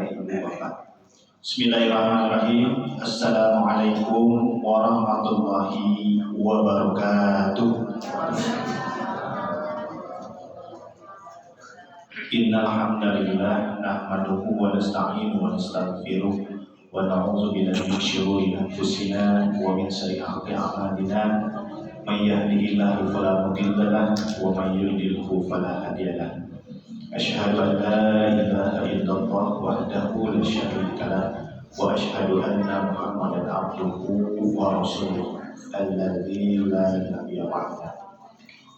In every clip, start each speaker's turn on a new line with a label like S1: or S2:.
S1: Bismillahirrahmanirrahim. Assalamualaikum warahmatullahi wabarakatuh. Innal hamdalillah nahmaduhu wa nasta'inuhu wa nastaghfiruh wa na'udzu billahi min syururi anfusina wa min sayyiati a'malina. May yahdihillahu fala mudilla lahu wa may yudlilhu fala hadiya lahu. Asyhadu an la ilaha illallah wahdahu la syarika lahu wa asyhadu anna Muhammadan abduhu wa rasuluh alladzi la ilaha illa huwa.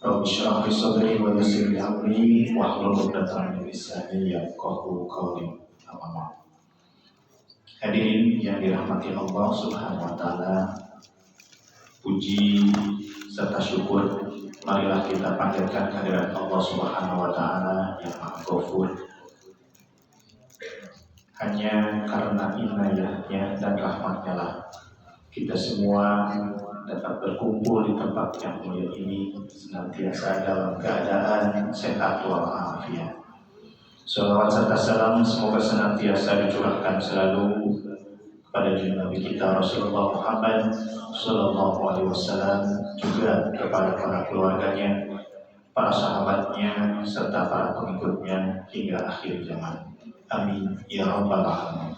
S1: Rabbi shrah li sadri wa yassir li amri wahlul 'uqdatam min lisani yafqahu qawli. Amma. Hadirin yang dirahmati Allah Subhanahu wa taala, puji serta syukur marilah kita panjatkan kehadirat Allah Subhanahu wa taala yang Maha Ghafur. Hanya karena inayahnya dan rahmatnya lah kita semua dapat berkumpul di tempat yang mulia ini senantiasa dalam keadaan sehat walafiat. Salawat serta salam semoga senantiasa dicurahkan selalu kepada Nabi kita Rasulullah Muhammad Sallallahu Alaihi Wasallam, juga kepada para keluarganya, para sahabatnya, serta para pengikutnya hingga akhir zaman. Amin ya rabbal alamin.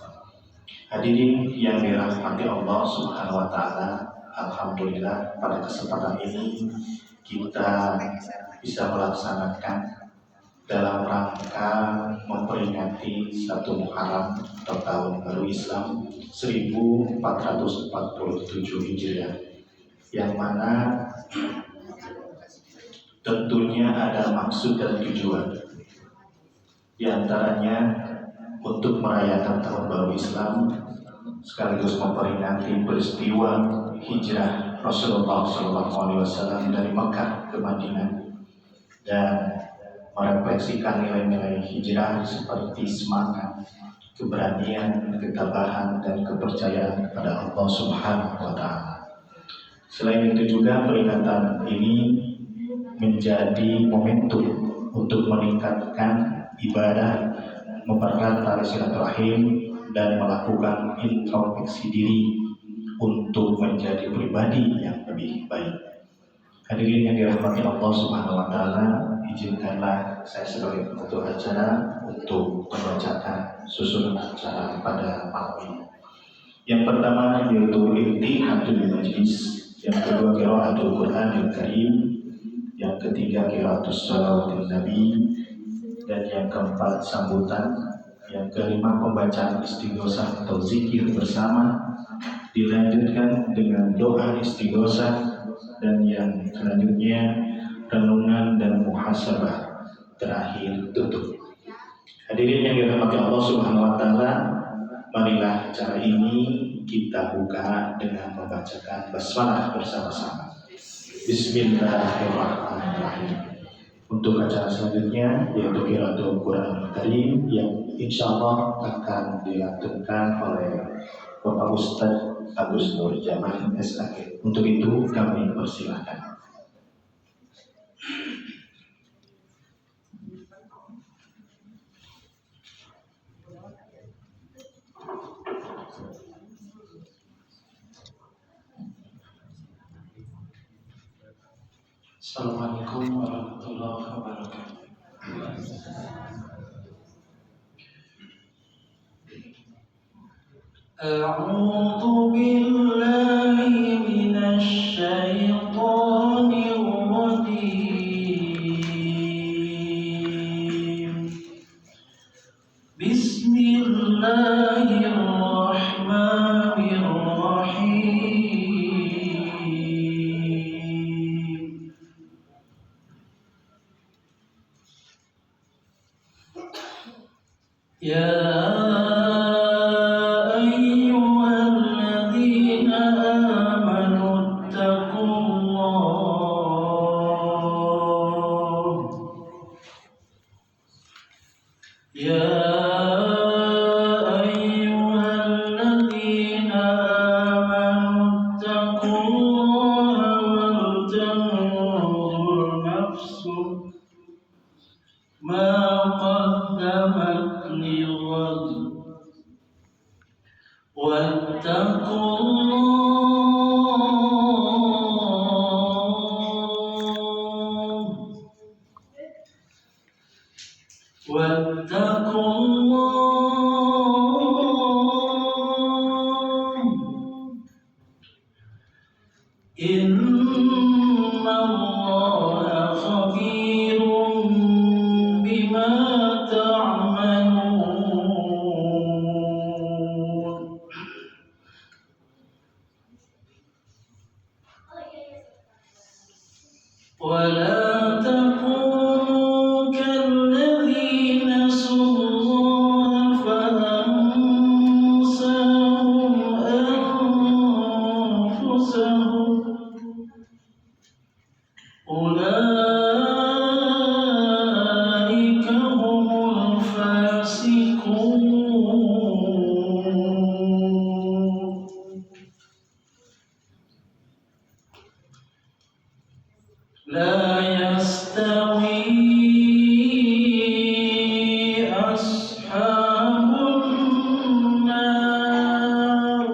S1: Hadirin yang dirahmati Allah Subhanahu wa taala, alhamdulillah pada kesempatan ini kita bisa melaksanakan dalam rangka memperingati 1 Muharram atau tahun baru Islam 1447 Hijriah, yang mana tentunya ada maksud dan tujuan. Di antaranya untuk merayakan tahun baru Islam sekaligus memperingati peristiwa hijrah Rasulullah SAW dari Makkah ke Madinah dan merefleksikan nilai-nilai hijrah seperti semangat, keberanian, ketabahan, dan kepercayaan kepada Allah Subhanahu wa taala. Selain itu juga peringatan ini menjadi momentum untuk meningkatkan ibadah, mempererat tali silaturahim, dan melakukan introspeksi diri untuk menjadi pribadi yang lebih baik. Hadirin yang dirahmati Allah Subhanahu wa taala, izinkanlah saya sebagai penutup acara untuk membacakan susunan acara pada malam ini. Yang pertama yaitu Iftitahul Majlis, yang kedua Qiraatul Qur'anil Karim, yang ketiga Qiraatus Shalawatin Nabi, dan yang keempat sambutan, yang kelima pembacaan istighosah atau zikir bersama, dilanjutkan dengan doa istighosah, dan yang selanjutnya renungan dan muhasabah, terakhir tutup. Hadirin yang dirahmati Allah Subhanahu wa taala, marilah acara ini kita buka dengan membacakan basmalah bersama-sama. Bismillahirrahmanirrahim. Untuk acara selanjutnya yaitu Qiraatul Qur'anil Karim yang insyaallah akan dilantunkan oleh Bapak Ustadz Agus Nur Jamal SAG. Untuk itu kami persilakan. Assalamualaikum warahmatullahi wabarakatuh. A'udzu billahi minasy syaithanir rajim. Bismillahirrahmanirrahim. Ya ayyuhalladzina amanu taqullah. Ya ayyuhalladzina amanu taqullah wal tanzur nafsum ma qaddamat lighad. واتقوا الله إن الله خبير بما تعملون ولا تكونوا كالذين نسوا الله فأنساهم أنفسهم أولئك هم الفاسقون لا يستوي أصحاب النار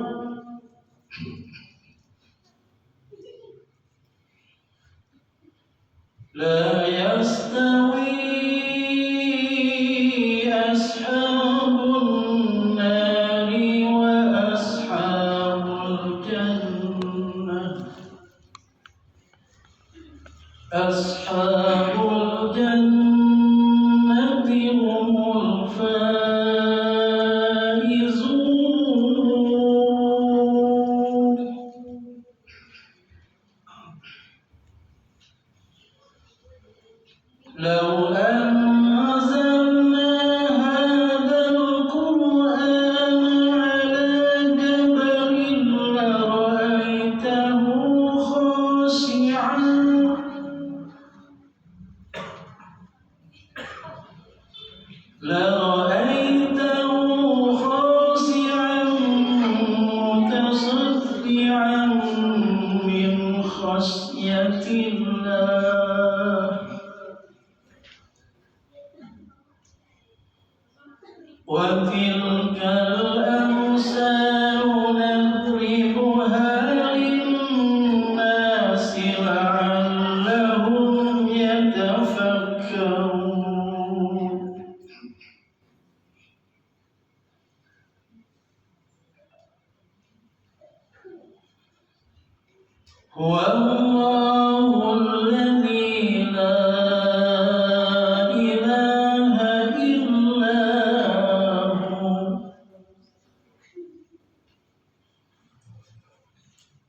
S1: لا يستوي أصحاب النار وأصحاب الجنة أصحاب الجنة هم الفائزون لو أنزلنا هذا القرآن على جبل لرأيته خاشعا متصدعا من خشية الله وتلك الأمثال نضربها للناس لعلهم يتفكرون هو الله الذي لا إله إلا هو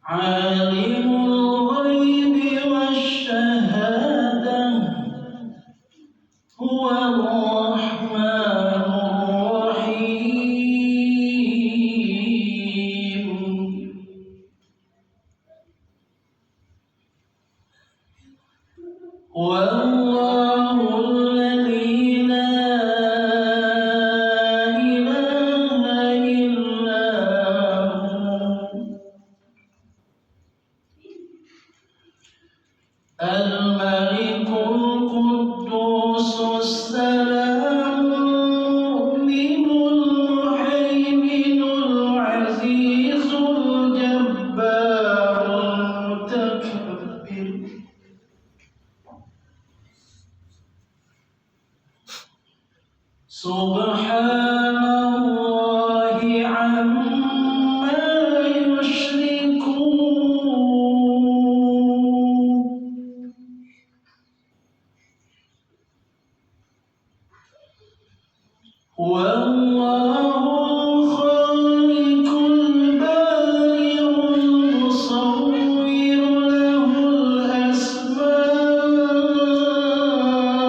S1: عالم الغيب والشهادة هو الرحمن الرحيم والله الذي لا إله إلا هو الملك القدوس السلام المؤمن المهيمن العزيز الجبار المتكبر سبحان الله عما يشركون هو الله الخالق البارئ المصور له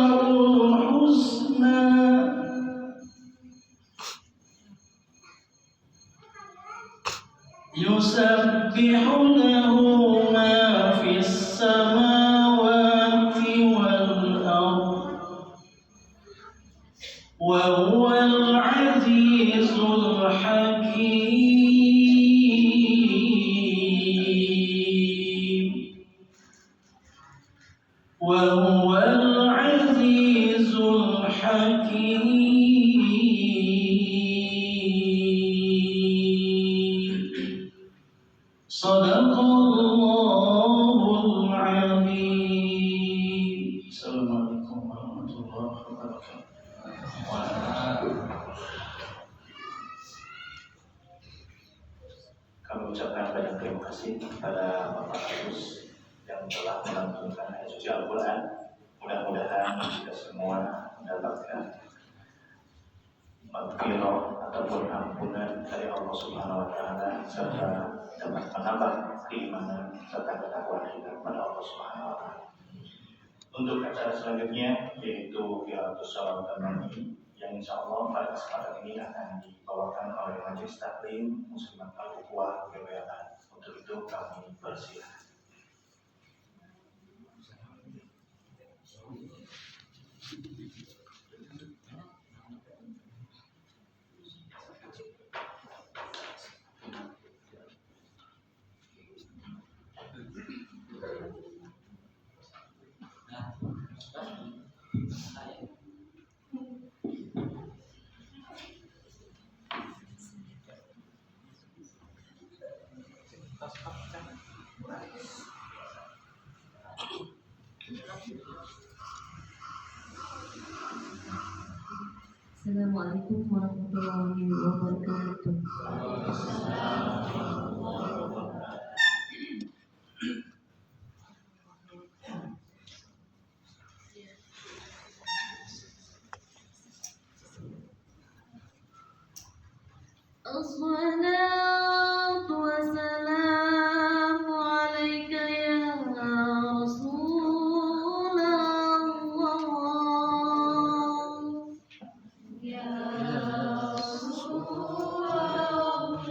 S1: الأسماء الحسنى يسبح له ما في السماوات والأرض وهو العزيز الحكيم وهو العزيز الحكيم mengucapkan banyak terima kasih kepada Bapak Agus yang telah melantunkan ayat suci Al-Quran. Mudah-mudahan kita semua mendapatkan maghfirah ataupun ampunan dari Allah Subhanahu wa taala serta dapat menambah keimanan serta ketakwaan kita kepada Allah Subhanahu wa taala. Untuk acara selanjutnya yaitu Qiraatus Shalawat An-Nabi yang insya Allah pada kesempatan ini akan dibawakan oleh Majelis Taklim Muslimat Al-Ukhuwah Gewean. Untuk itu kami persilakan.
S2: Assalamualaikum warahmatullahi wabarakatuh. Assalatu wassalamu alaika ya Rasulullah. Ya Rasulullah.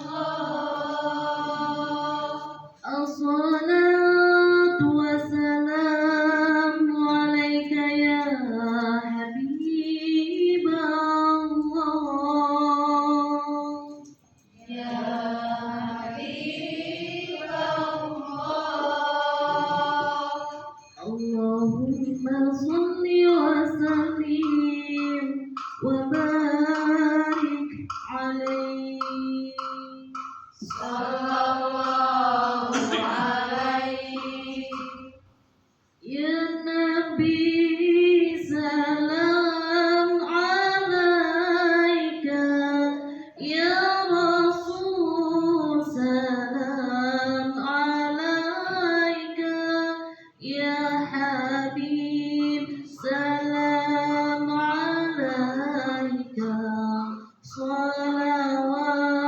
S2: Assalatu wassalamu alaika ya Habiballah. Ya Habiballah. Allahumma salli wa sallim wa barik alaihi. Sallallahu alaihi. Ya Nabi salam alaika. Ya Rasul salam alaika. Ya Habib salam alaika. Salawat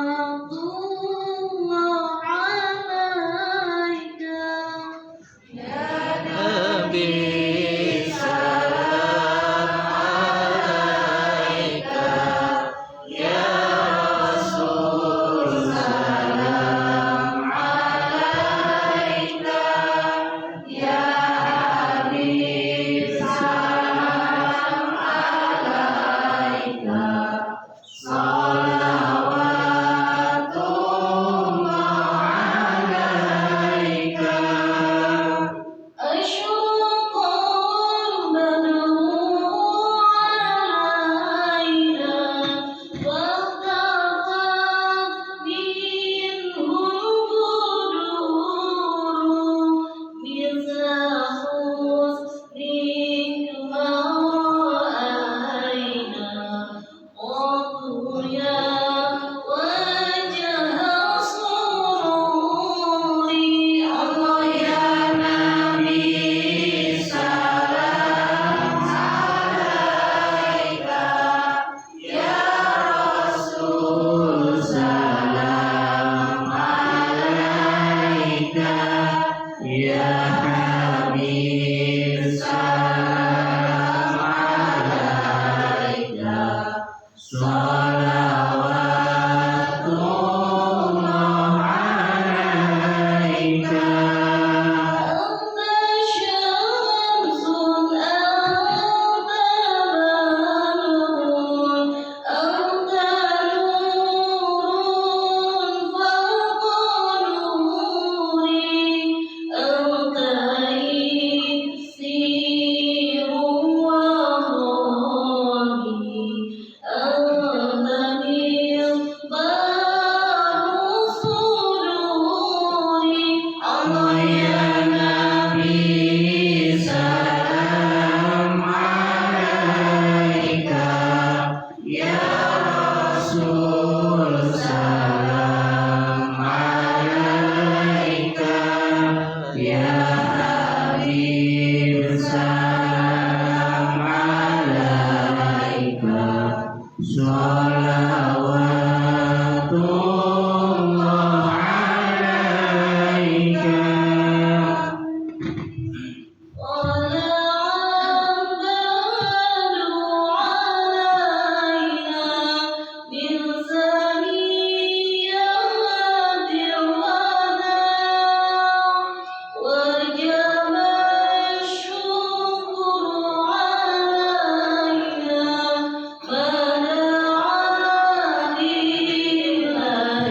S2: ثنيات الوداع وجب الشكر علينا ما دعا لله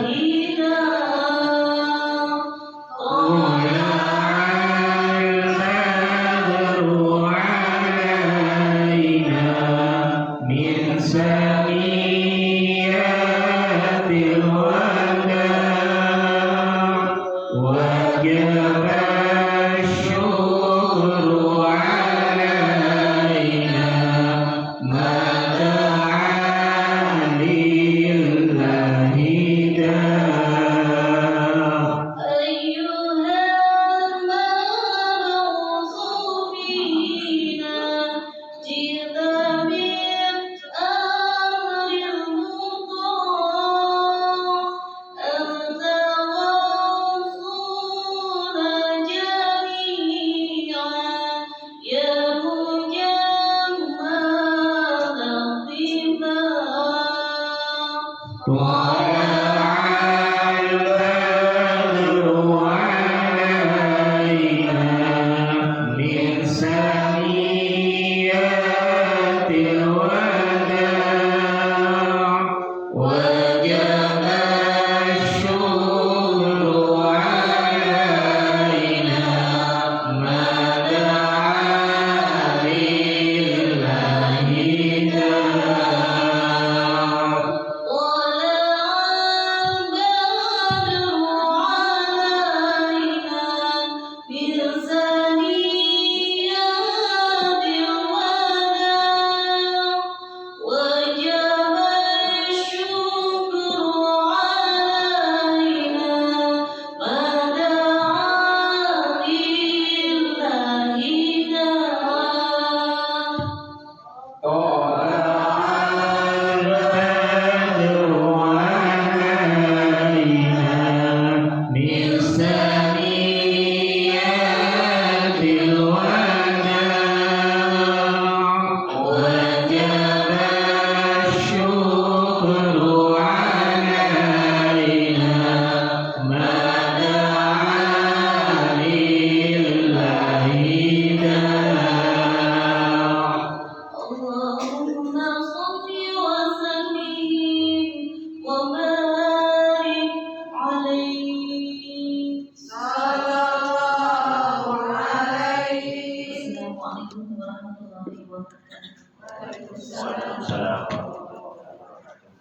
S1: Waalaikumsalam warahmatullahi wabarakatuh.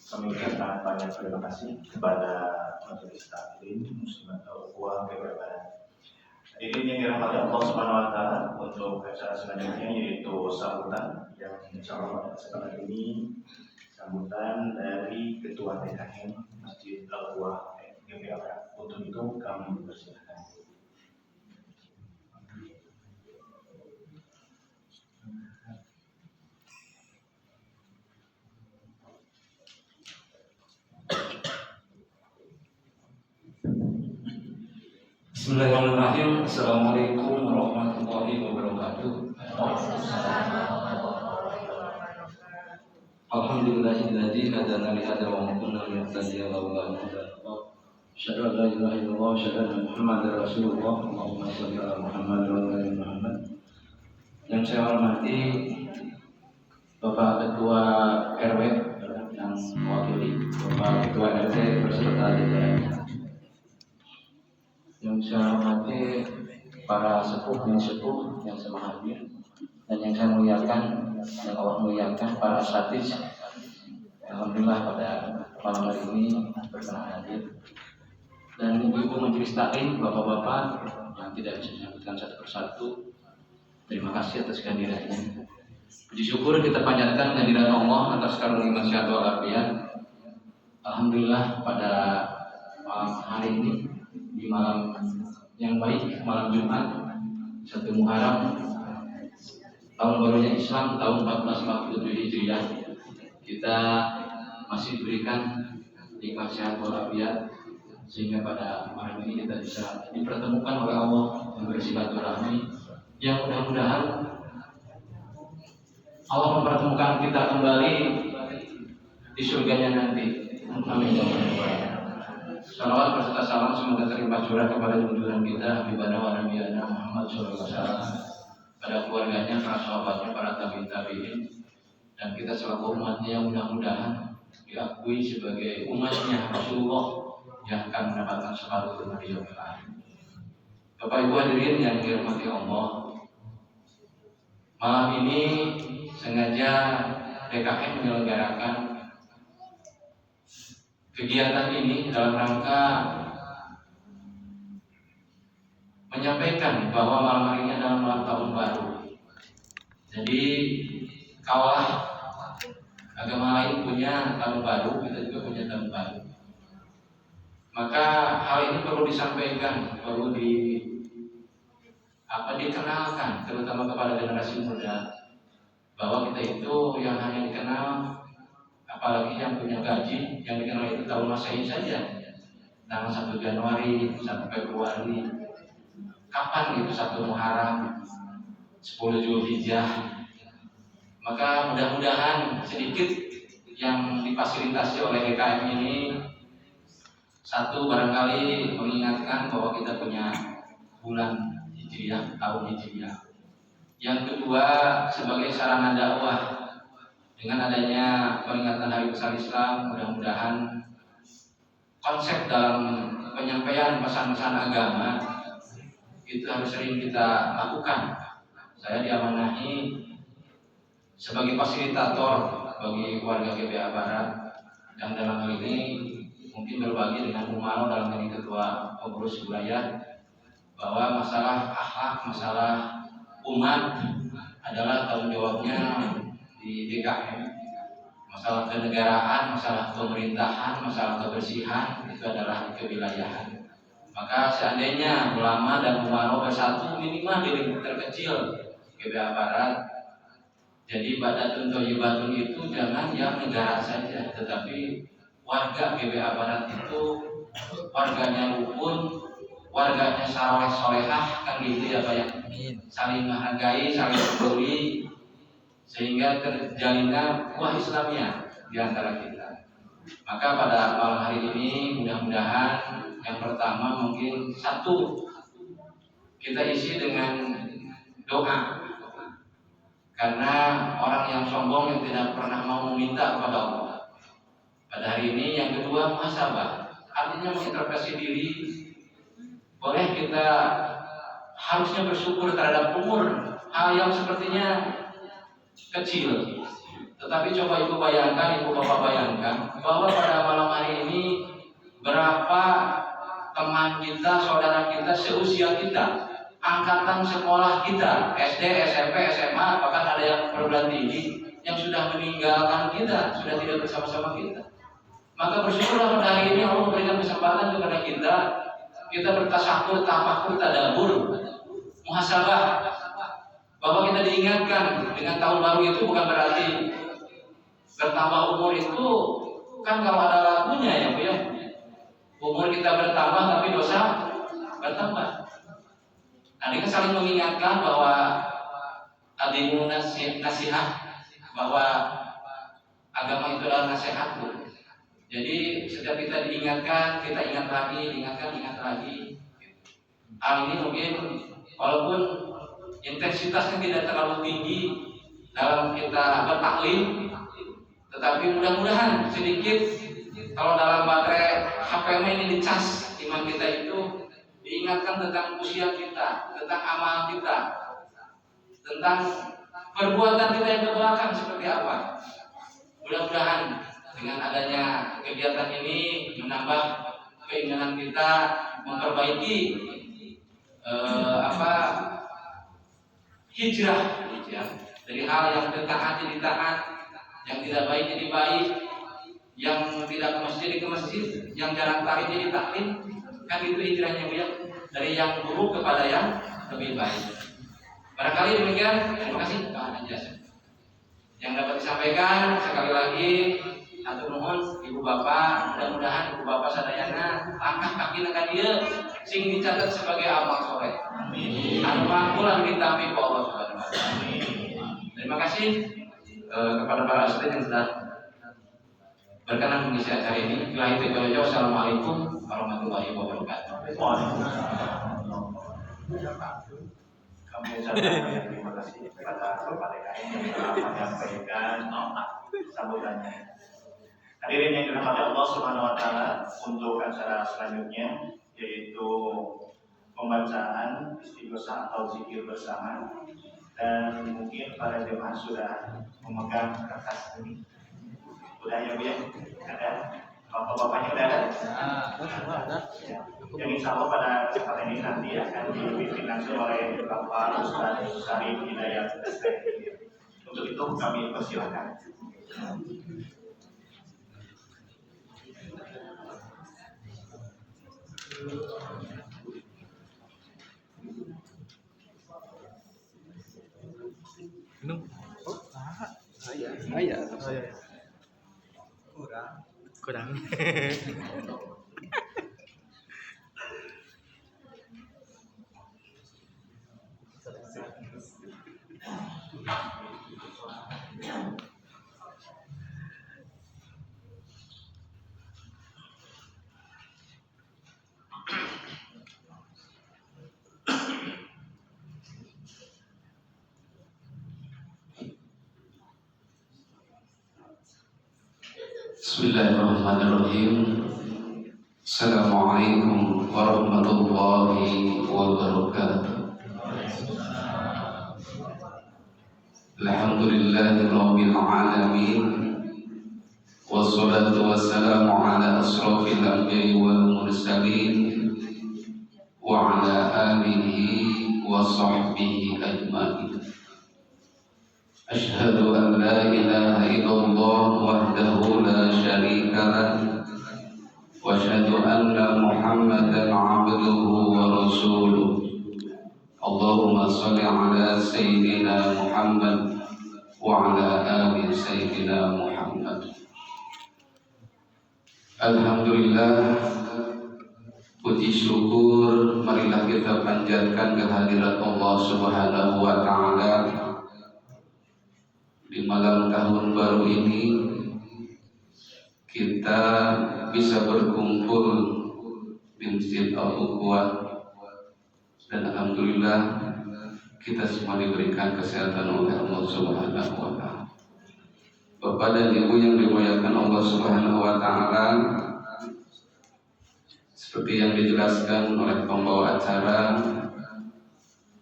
S1: Kami ucapkan banyak terima kasih kepada majelis taklim muslimat al-Ukhwah Barat. Hadirin yang dirahmati Allah Subhanahu wa taala, untuk acara selanjutnya yaitu sambutan yang insyaallah pada kesempatan ini sambutan dari Ketua TKM Masjid Al-Ukhwah Barat. Untuk itu kami persilakan.
S3: Bismillahirrahmanirrahim. Assalamualaikum warahmatullahi wabarakatuh. Alhamdulillahilladzi hadana li hadza wa ma kunna linahtadiya laula an hadana. Asyhadu an la ilaha illallah wa asyhadu anna Muhammadar Rasulullah. Allahumma shalli ala Muhammad wa ala ali Muhammad. Yang saya hormati Bapak Ketua RW yang mewakili Bapak Ketua RT beserta jajarannya. Yang saya hormati para sepuh yang saya hadir, dan yang saya muliakan, yang Allah muliakan para asatidz. Alhamdulillah pada malam hari ini berkenan hadir, dan ibu-ibu majelis taklim, bapak-bapak yang tidak bisa disebutkan satu persatu, terima kasih atas kehadirannya. Puji syukur kita panjatkan kehadiran Allah atas karunia sehat walafiat. Alhamdulillah pada malam hari ini, di malam yang baik, malam Jumat 1 Muharram tahun barunya Islam tahun 1447 Hijriah, kita masih diberikan nikmat sehat walafiat, sehingga pada malam ini kita bisa dipertemukan oleh Allah yang bersilaturahmi, yang mudah-mudahan Allah mempertemukan kita kembali di surganya nanti. Amin. Salawat beserta salam semoga terlimpah kepada junjungan kita Habibana wa Nabiyana Muhammad SAW, pada keluarganya, para sahabatnya, para tabi'in, dan kita selaku umatnya mudah-mudahan diakui sebagai umatnya Rasulullah yang akan mendapatkan syafaat di yaumil akhir. Bapak Ibu hadirin yang dirahmati Allah, malam ini sengaja DKM menyelenggarakan kegiatan ini dalam rangka menyampaikan bahwa malam hari ini adalah malam tahun baru. Jadi kaulah agama lain punya tahun baru, kita juga punya tahun baru. Maka hal ini perlu disampaikan, perlu dikenalkan, terutama kepada generasi muda, bahwa kita itu yang hanya dikenal, apalagi yang punya gaji, yang dikenal itu tahun Masehi saja, tanggal 1 Januari, 1 Februari, kapan itu 1 Muharram, 10 Zulhijjah. Maka mudah-mudahan sedikit yang difasilitasi oleh DKM ini, satu, barangkali mengingatkan bahwa kita punya bulan Hijriah, tahun Hijriah. Yang kedua, sebagai sarana dakwah, dengan adanya peringatan Hari Besar Islam, mudah-mudahan konsep dalam penyampaian pesan-pesan agama itu harus sering kita lakukan. Saya diamanahi sebagai fasilitator bagi warga GBA Barat, yang dalam hal ini mungkin berbagi dengan Umaro dalam ini ketua pengurus wilayah, bahwa masalah akhlak, masalah umat adalah tanggung jawabnya di DKM. Masalah kenegaraan, masalah pemerintahan, masalah kebersihan itu adalah kewilayahan. Maka seandainya ulama dan Umaro bersatu minimal di lingkup terkecil GBA Barat, jadi badatun thayyibatun itu jangan yang negara saja, tetapi warga GBA Barat itu warganya rukun, warganya saleh solehah, kan gitu ya Pak ya, saling menghargai, saling peduli, sehingga terjalinnya ukhuwah Islamiyah di antara kita. Maka pada malam hari ini mudah-mudahan yang pertama mungkin satu, kita isi dengan doa, karena orang yang sombong yang tidak pernah mau meminta kepada Allah. Pada hari ini yang kedua muhasabah, artinya mengintrospeksi diri. Boleh kita harusnya bersyukur terhadap umur hal yang sepertinya kecil, tetapi coba ibu bayangkan, ibu bapak bayangkan bahwa pada malam hari ini berapa teman kita, saudara kita, seusia kita, angkatan sekolah kita, SD, SMP, SMA, bahkan ada yang perguruan tinggi yang sudah meninggalkan kita, sudah tidak bersama-sama kita. Maka bersyukurlah pada hari ini Allah memberikan kesempatan kepada kita bertasakur, tafakur, tadabbur, muhasabah, bahwa kita diingatkan dengan tahun baru itu bukan berarti bertambah umur itu kan kalau ada lagunya ya Bu ya. Umur kita bertambah tapi dosa bertambah. Nah, ini saling mengingatkan bahwa adimu nasihat, bahwa agama itu adalah nasihat Bu. Jadi setiap kita diingatkan, kita ingat lagi, ingat lagi. Hal ini mungkin walaupun intensitasnya tidak terlalu tinggi dalam kita bertaklim, tetapi mudah-mudahan sedikit kalau dalam baterai HPM ini dicas iman kita itu, diingatkan tentang usia kita, tentang amal kita, tentang perbuatan kita yang ke belakang seperti apa. Mudah-mudahan dengan adanya kegiatan ini menambah keinginan kita memperbaiki hijrah dari hal yang taat jadi taat, yang tidak baik jadi baik, yang tidak ke masjid jadi ke masjid, yang jarang taklim jadi taklim, kan itu hijrahnya ya, dari yang buruk kepada yang lebih baik. Barangkali demikian. Terima kasih yang dapat disampaikan. Sekali lagi atur nuhun ibu bapak, mudah-mudahan ibu bapak sadayana langkah kaki nekan dia sing dicatat sebagai amal soleh. Amin. Anu mangkulan ditampi ku Allah Subhanahu wa taala. Terima kasih kepada para asisten yang sudah berkenan mengisi acara ini. Bila itu jauh-jauh, assalamualaikum warahmatullahi wabarakatuh.
S1: Kami ucapkan terima kasih kepada Bapak DKM yang telah menyampaikan sambutannya. Hadirin yang dirahmati Allah Subhanahu wa taala, untuk acara selanjutnya yaitu pembacaan istighosah atau zikir bersama, dan mungkin para jemaah sudah memegang kertas ini. Sudah ya Bu ya? Ada? Bapak-bapaknya udah ada? Yang insya Allah pada kesempatan ini nanti akan dipimpin langsung oleh Bapak Ustaz Syarif Hidayat STM. Untuk itu kami persilakan.
S4: Kurang.
S5: Bismillahirrahmanirrahim. Assalamualaikum warahmatullahi wabarakatuh. Alhamdulillahirabbil alamin. Wassalatu wassalamu ala asrofil anbiya'i wal mursalin wa ala alihi wa sahbihi ajma'in. Asyhadu an la ilaha illallah wahdahu la syarika lah wa asyhadu anna Muhammadan abduhu wa rasuluh. Allahumma shalli ala sayyidina Muhammad wa ala ali sayyidina Muhammad. Alhamdulillah, puji syukur marilah kita panjatkan kehadirat Allah Subhanahu wa taala di malam tahun baru ini. Kita bisa berkumpul di Masjid Al-Ukhwah, dan alhamdulillah kita semua diberikan kesehatan oleh Allah Subhanahu wa taala. Bapak dan Ibu yang dimuliakan Allah Subhanahu wa taala, seperti yang dijelaskan oleh pembawa acara,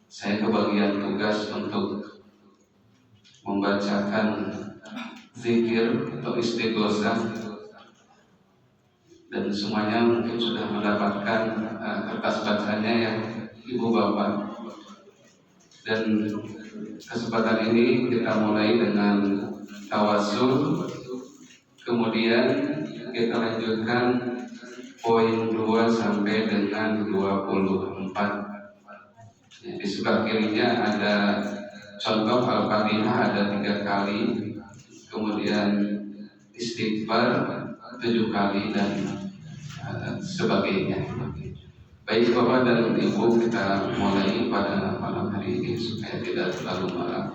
S5: saya kebagian tugas untuk membacakan zikir atau istighosah, dan semuanya mungkin sudah mendapatkan kertas bacanya ya Ibu Bapak. Dan kesempatan ini kita mulai dengan tawasul, kemudian kita lanjutkan poin 2 sampai dengan 24. Di sebelah kirinya ada contoh Al-Fatihah ada 3 kali, kemudian istighfar 7 kali, dan sebagainya. Baik Bapak dan Ibu, kita mulai pada malam hari ini supaya tidak terlalu malam.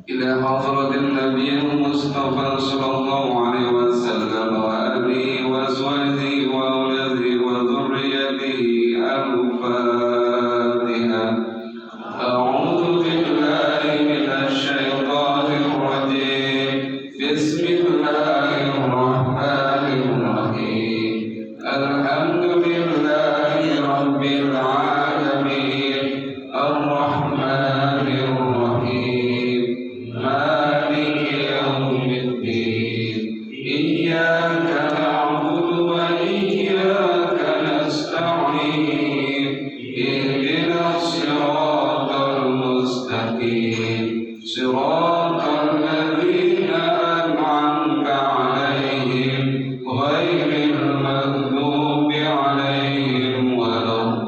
S5: Ila hadratin Nabiyil Mustafa sallallahu alaihi wasallam wa alihi wa sahbihi wa auladihi wa dzurriyyatihi al-Fatihah. A'udzu billahi minasy syaithanir rajim. Bismillahirrahmanirrahim. Alhamdulillahi rabbil alamin. Ar-Rahmanir Rahim. Maliki yaumiddin. Iyyaka na'budu wa iyyaka nasta'in. Ihdinas siratal mustaqim. Siratal ladzina an'amta 'alaihim ghairil maghdubi 'alaihim waladdallin.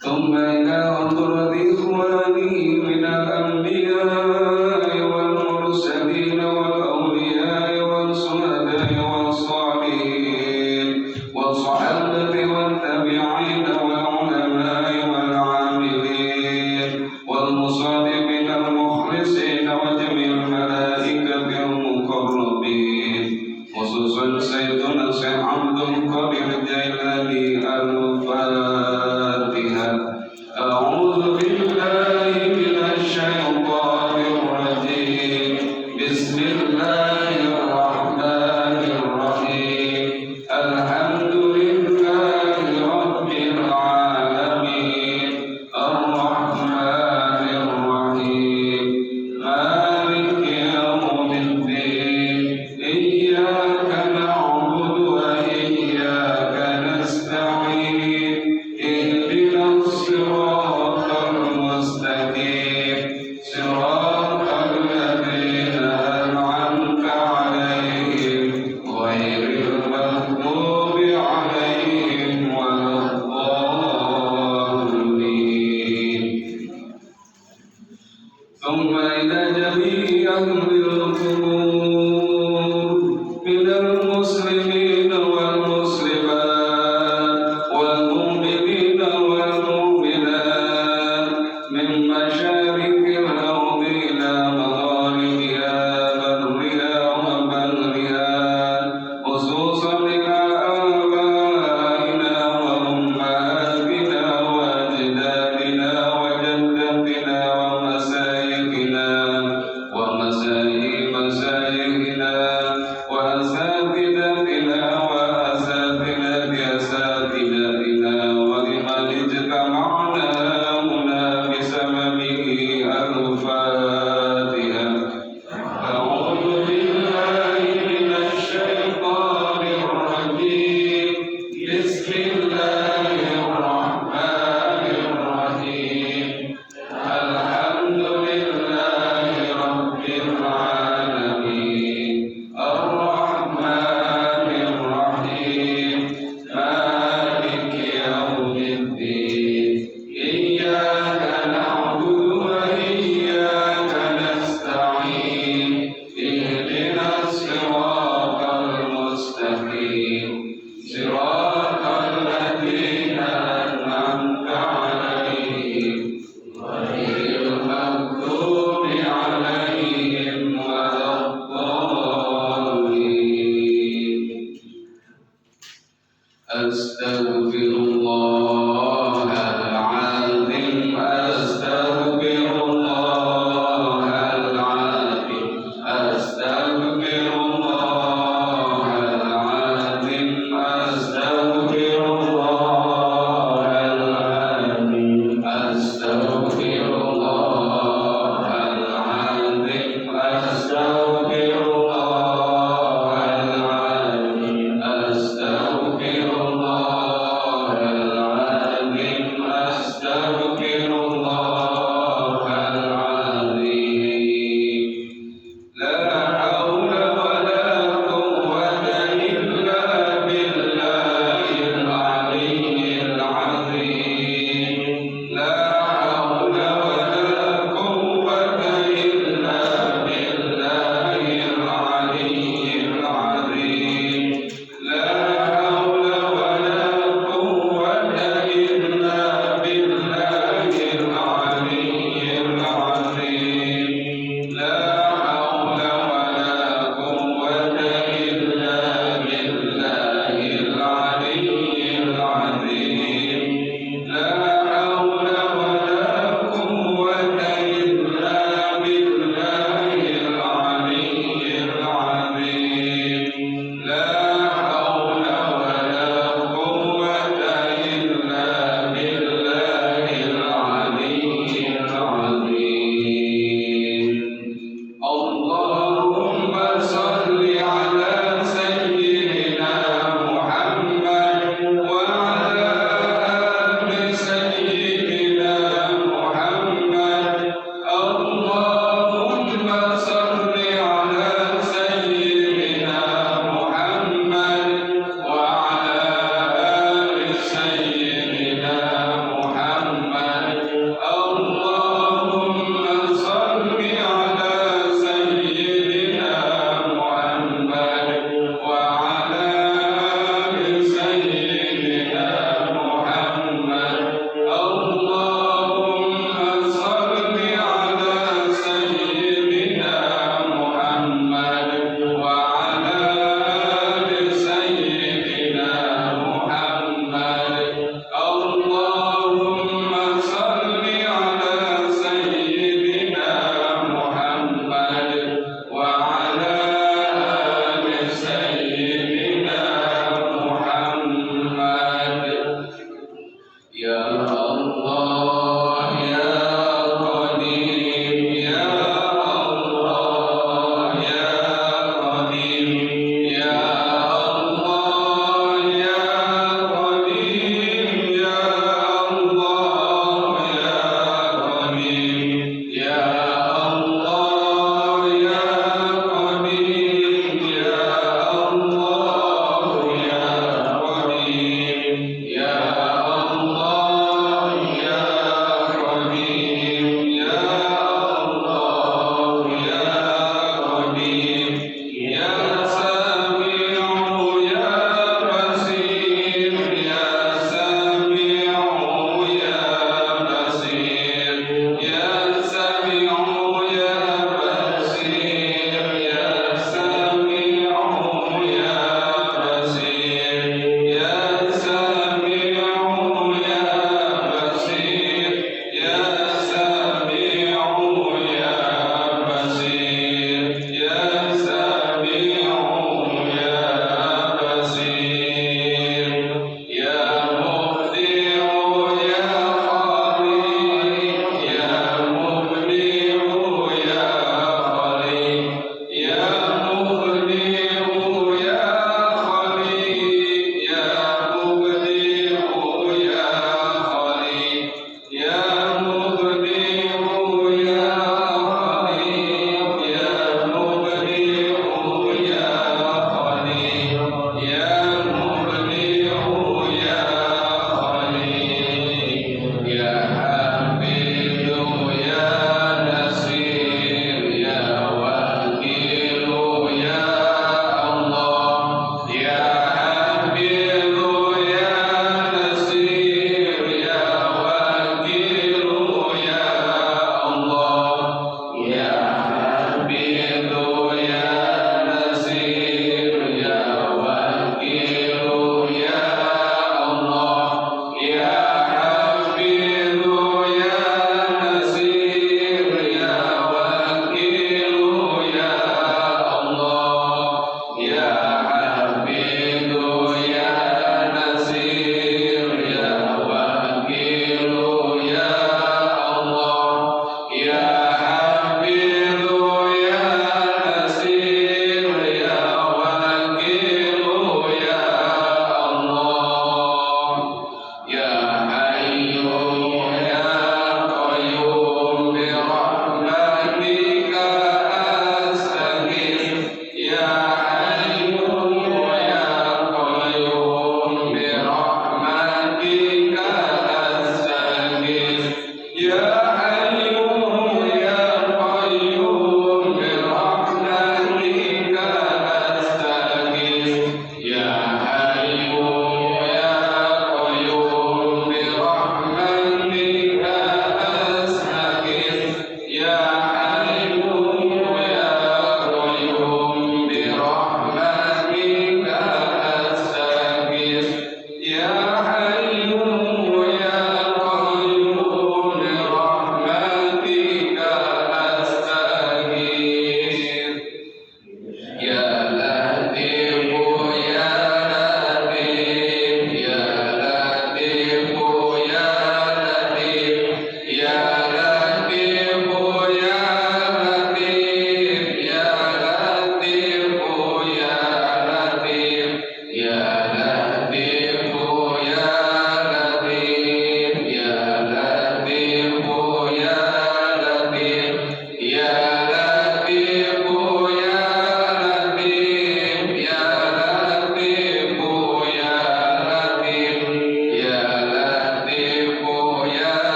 S5: Thumma ila hadrati ikhwani minal anbiya ثم إلى جميع أهل القبور من المسلمين والمسلمات والمؤمنين والمؤمنات من مشارق الأرض إلى مغاربها برها وبرها خصوصا إلى آبائنا وأمهاتنا وأجدادنا وجدتنا ومشايخنا وأساتذتنا وأساتذة أساتذتنا ولمن اجتمعنا هنا بسببه الفاتحة. أعوذ بالله من الشيطان الرجيم. بسم الله الرحمن الرحيم. الحمد لله رب العالمين الرحمن الرحيم مالك يوم الدين إياك نعبد وإياك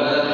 S5: Ya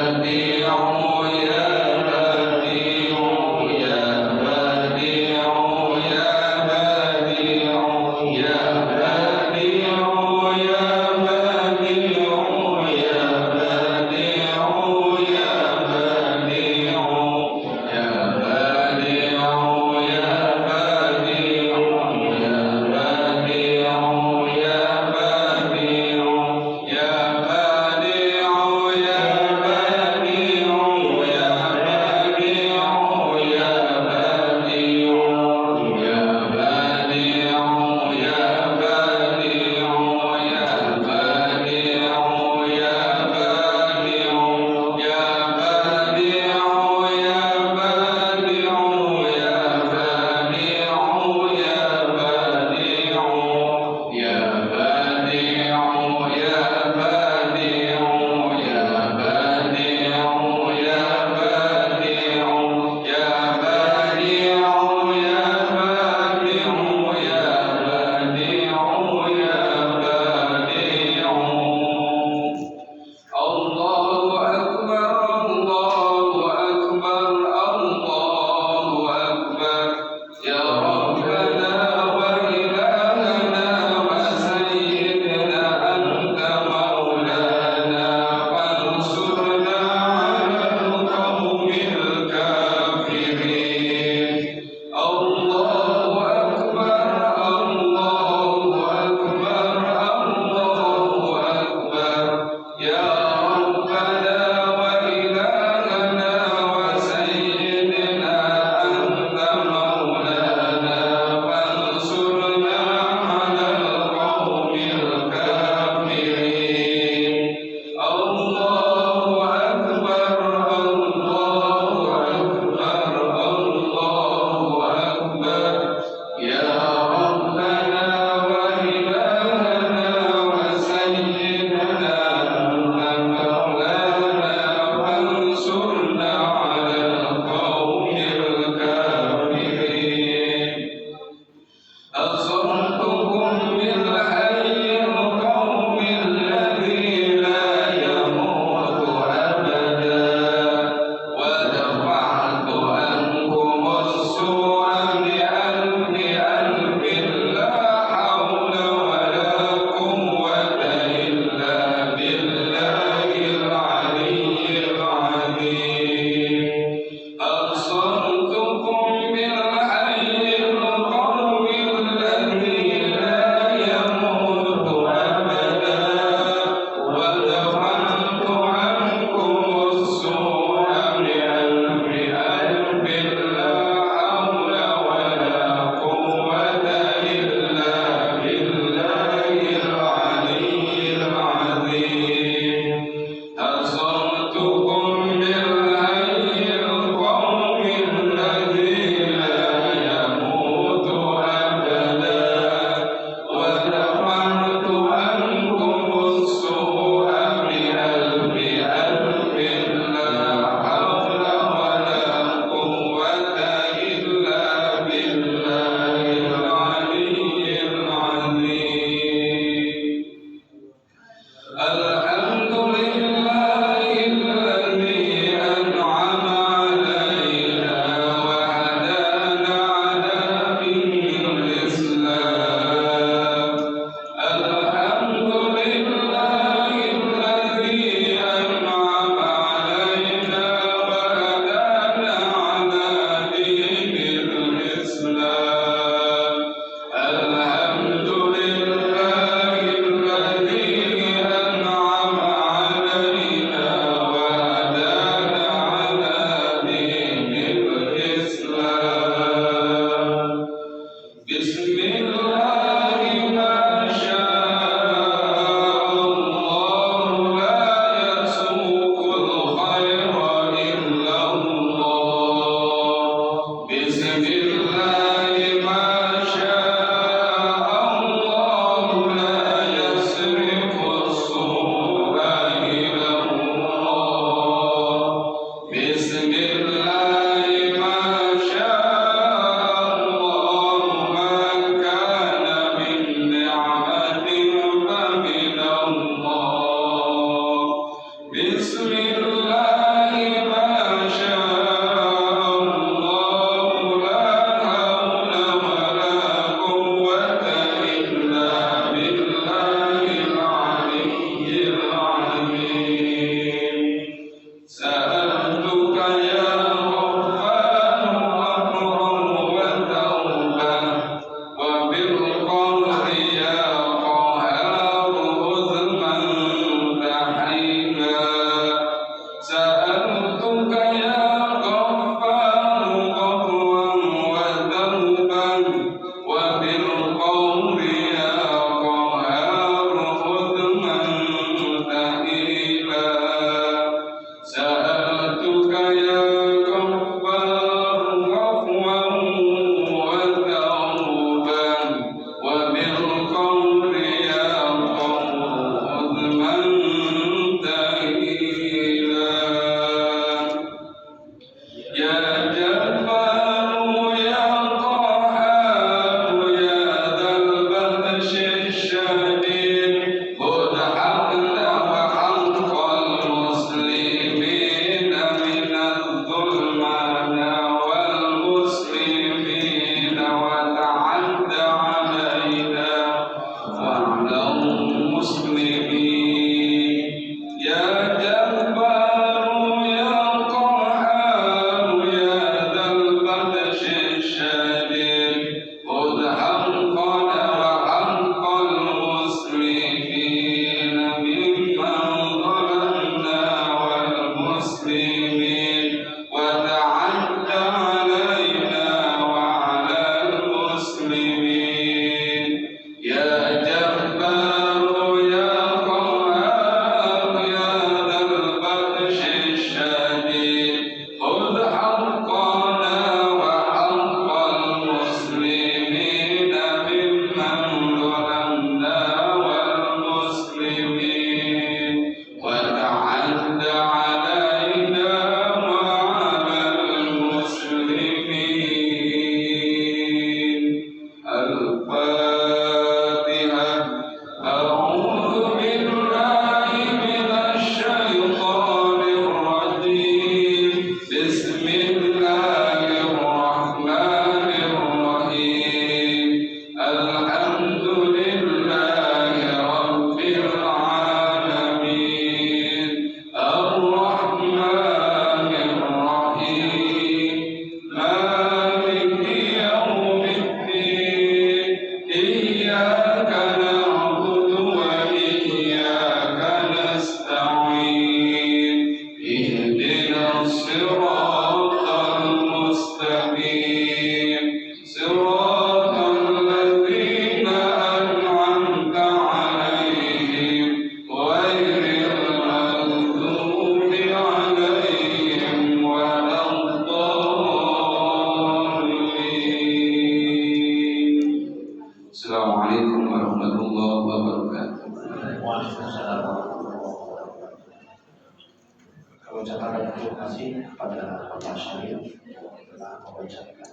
S1: ucapan terima kasih kepada Bapak Syarif telah membacakan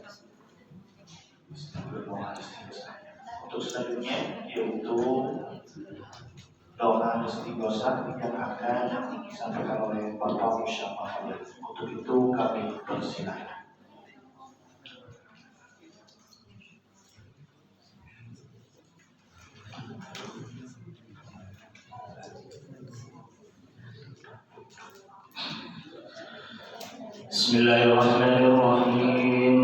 S1: doa istighosah. Untuk selanjutnya yaitu doa istighosah yang akan disampaikan oleh Bapak Musyafa. Untuk itu kami persilakan.
S4: Bismillahirrahmanirrahim.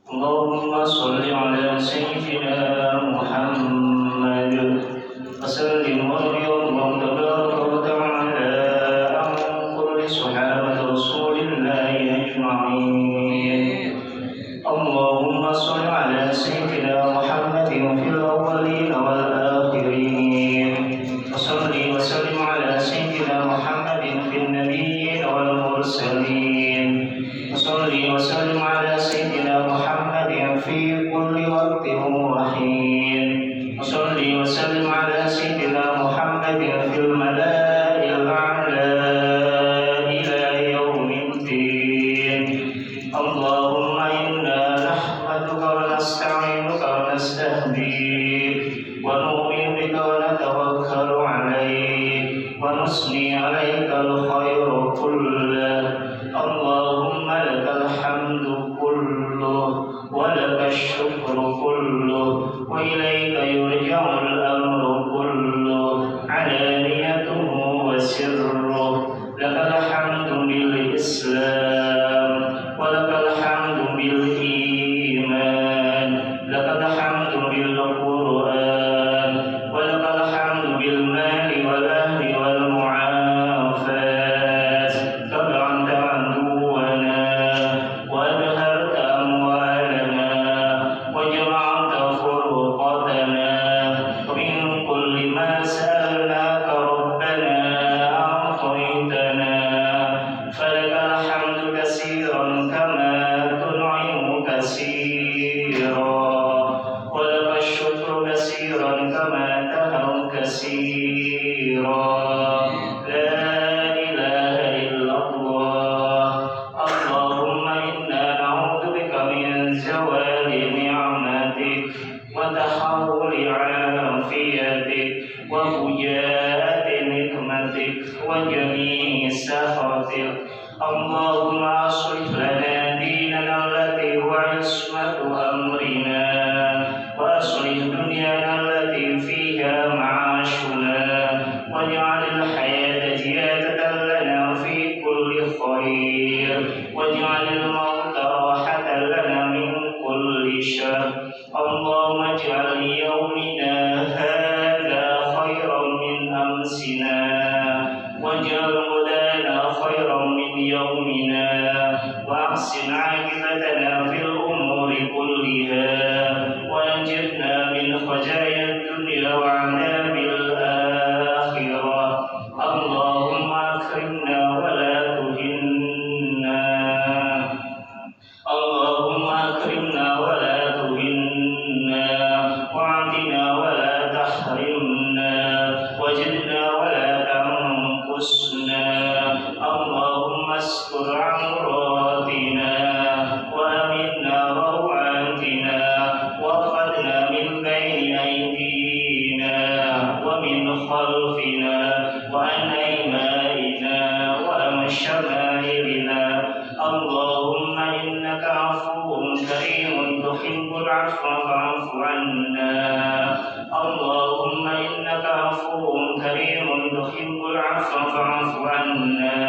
S4: Allahumma sholli ala sayyidina Muhammad wa sallim wa barik wa ta'ala an kulli sahabati Rasulillahi ajma'in. Allahumma sholli ala sayyidina Muhammadin fil awwalin wal akhirin. Wa salli wa sallim ala sayyidina Muhammadin fil nabiyyin wal mursalin. Wa salli wa sallim ala sayyidina Muhammadin fi kulli waqtin wa hin. Wa salli wa sallim ala sayyidina Muhammadin fil mala'il a'la ila yaumiddin. Allahumma inna nahmaduka wa nasta'inuka wa nastahdik wa nu'minu bika wa natawakkalu 'alaik wa nusni 'alaika al-khairu kullah. Allahumma lakal hamdu kulluh wa lakal syukru kulluh wa ilaika yurja'ul amru kulluh 'alaniyatuhu wa sirruh. Lakal hamdu bil Islam wa lakal hamdu bil iman, lakal hamdu bil Qur'an wa lakal hamdu bil mali wal ahli wal mu'afat. Tab'anta aduwana wa adharta amwalana wa jama'ta furqatana min kulli ma sa'alnaka rabbana a'taytana. Falakal hamdu katsiran kama tun'imu katsiran wa lakal syukru katsiran kama tahau katsiran. La ilaha illallah. Allahumma inna na'udzu bika min zawali ni'matik wa tahawuli 'afiyatik wa fujaati nikmatik wa jami'i sakhatik. Allahumma aslih lana dinana allati huwa ismatu amrina wa aslih dunyana allati fiha ma'ashuna waj'alil hayata ziyadatan lana fi kulli khair waj'alil mauta rahatan lana min kulli syarr. Allahumma ij'al yawmina hadha khairan min amsina waj'al mudana khairan min yawmina wa ahsin 'aqibatana fil umuri kulliha wa anjirna min khazayid dunya wa 'adzabil akhirah. Allahumma akrimna wa la tuhinna. Allahumma akrimna wa la tuhinna wa'atina wa la tahrimna wajidna wa la tanqusna. Allahumma astur 'auratina wa aminna rawatina wa fadna min bayni aydina wa min khalfina wa an aymanina wa an shama'ilina. Allahumma innaka afuwwun karimun tuhibbul 'afwa fa'fu 'anna. Allahumma innaka afuwwun karimun tuhibbul 'afwa fa'fu 'anna.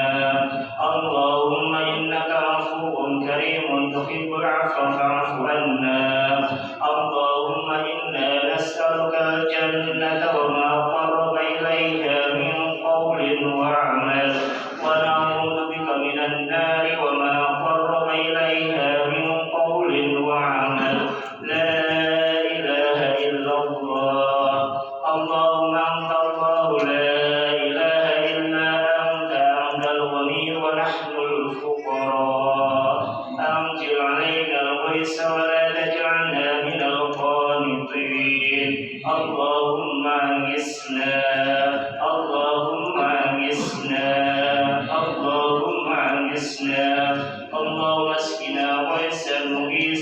S4: Allahumma innaka afuwwun karimun tuhibbul 'afwa fa'fu 'anna. Allahumma inna nas'aluka al-jannata wa ma qarraba ilayha min qawlin wa 'amal wa na'udzu bika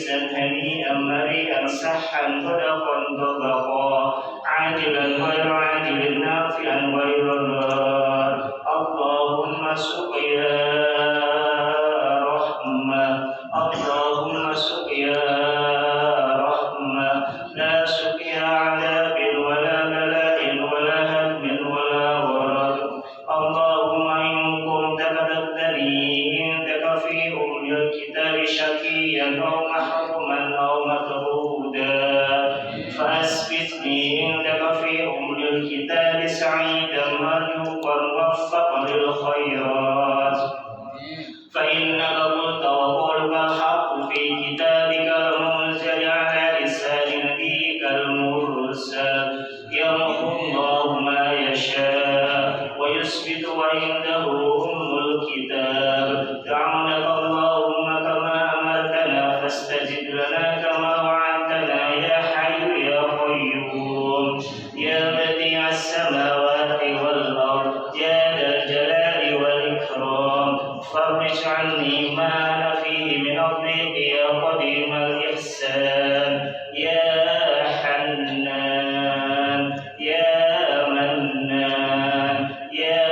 S4: عيسا هنيئا مريئا سحا صدقا طبقا عاجلا غير عاجل نافعا غير ضار اللهم سقيا رحمة اللهم سقيا رحمة لا سقيا عذاب ولا بلاء ولا هم ولا ورد اللهم إن كنت كتبتني عندك في أم الكتاب شقيا أو محروما أو مطرودا فأثبتني عندك في أم الكتاب سعيدا مرزوقا موفقا للخيرات فإنك قلت وقولك الحق في كتابك المنزل على لسان نبيك المرسل يمحو الله ما يشاء ويثبت وعنده أم الكتاب دعونك اللهم كما أمرتنا فاستجب لنا كما وعدتنا يا حي يا قيوم يا بديع السماوات والأرض يا ذا الجلال والإكرام فرج عني ما أنا فيه من الضيق يا قديم الإحسان يا حنان يا منان يا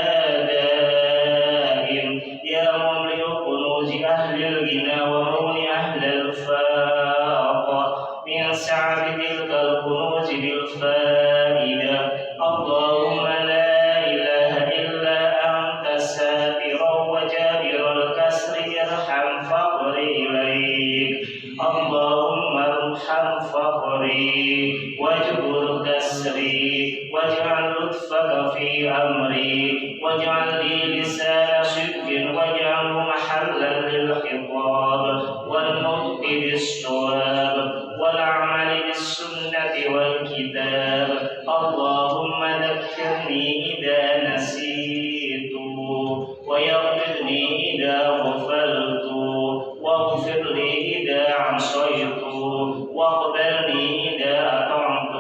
S4: دائم يا مملئ كنوز أهل الغنى ومغني أهل الفاقة من سعة تلك الكنوز بالفائدة اللهم لا إله إلا أنت ساترا وجابر الكسر ارحم فقري إليك اللهم ارحم فقري واجبر كسري واجعل لطفك في أمري واجعل لي لسان صدق واجعله محلا للخطاب والنطق بالصواب والعمل بالسنة والكتاب اللهم ذكرني إذا نسيت ويغفرني إذا غفلت واغفر لي إذا عصيت واقبلني إذا أطعت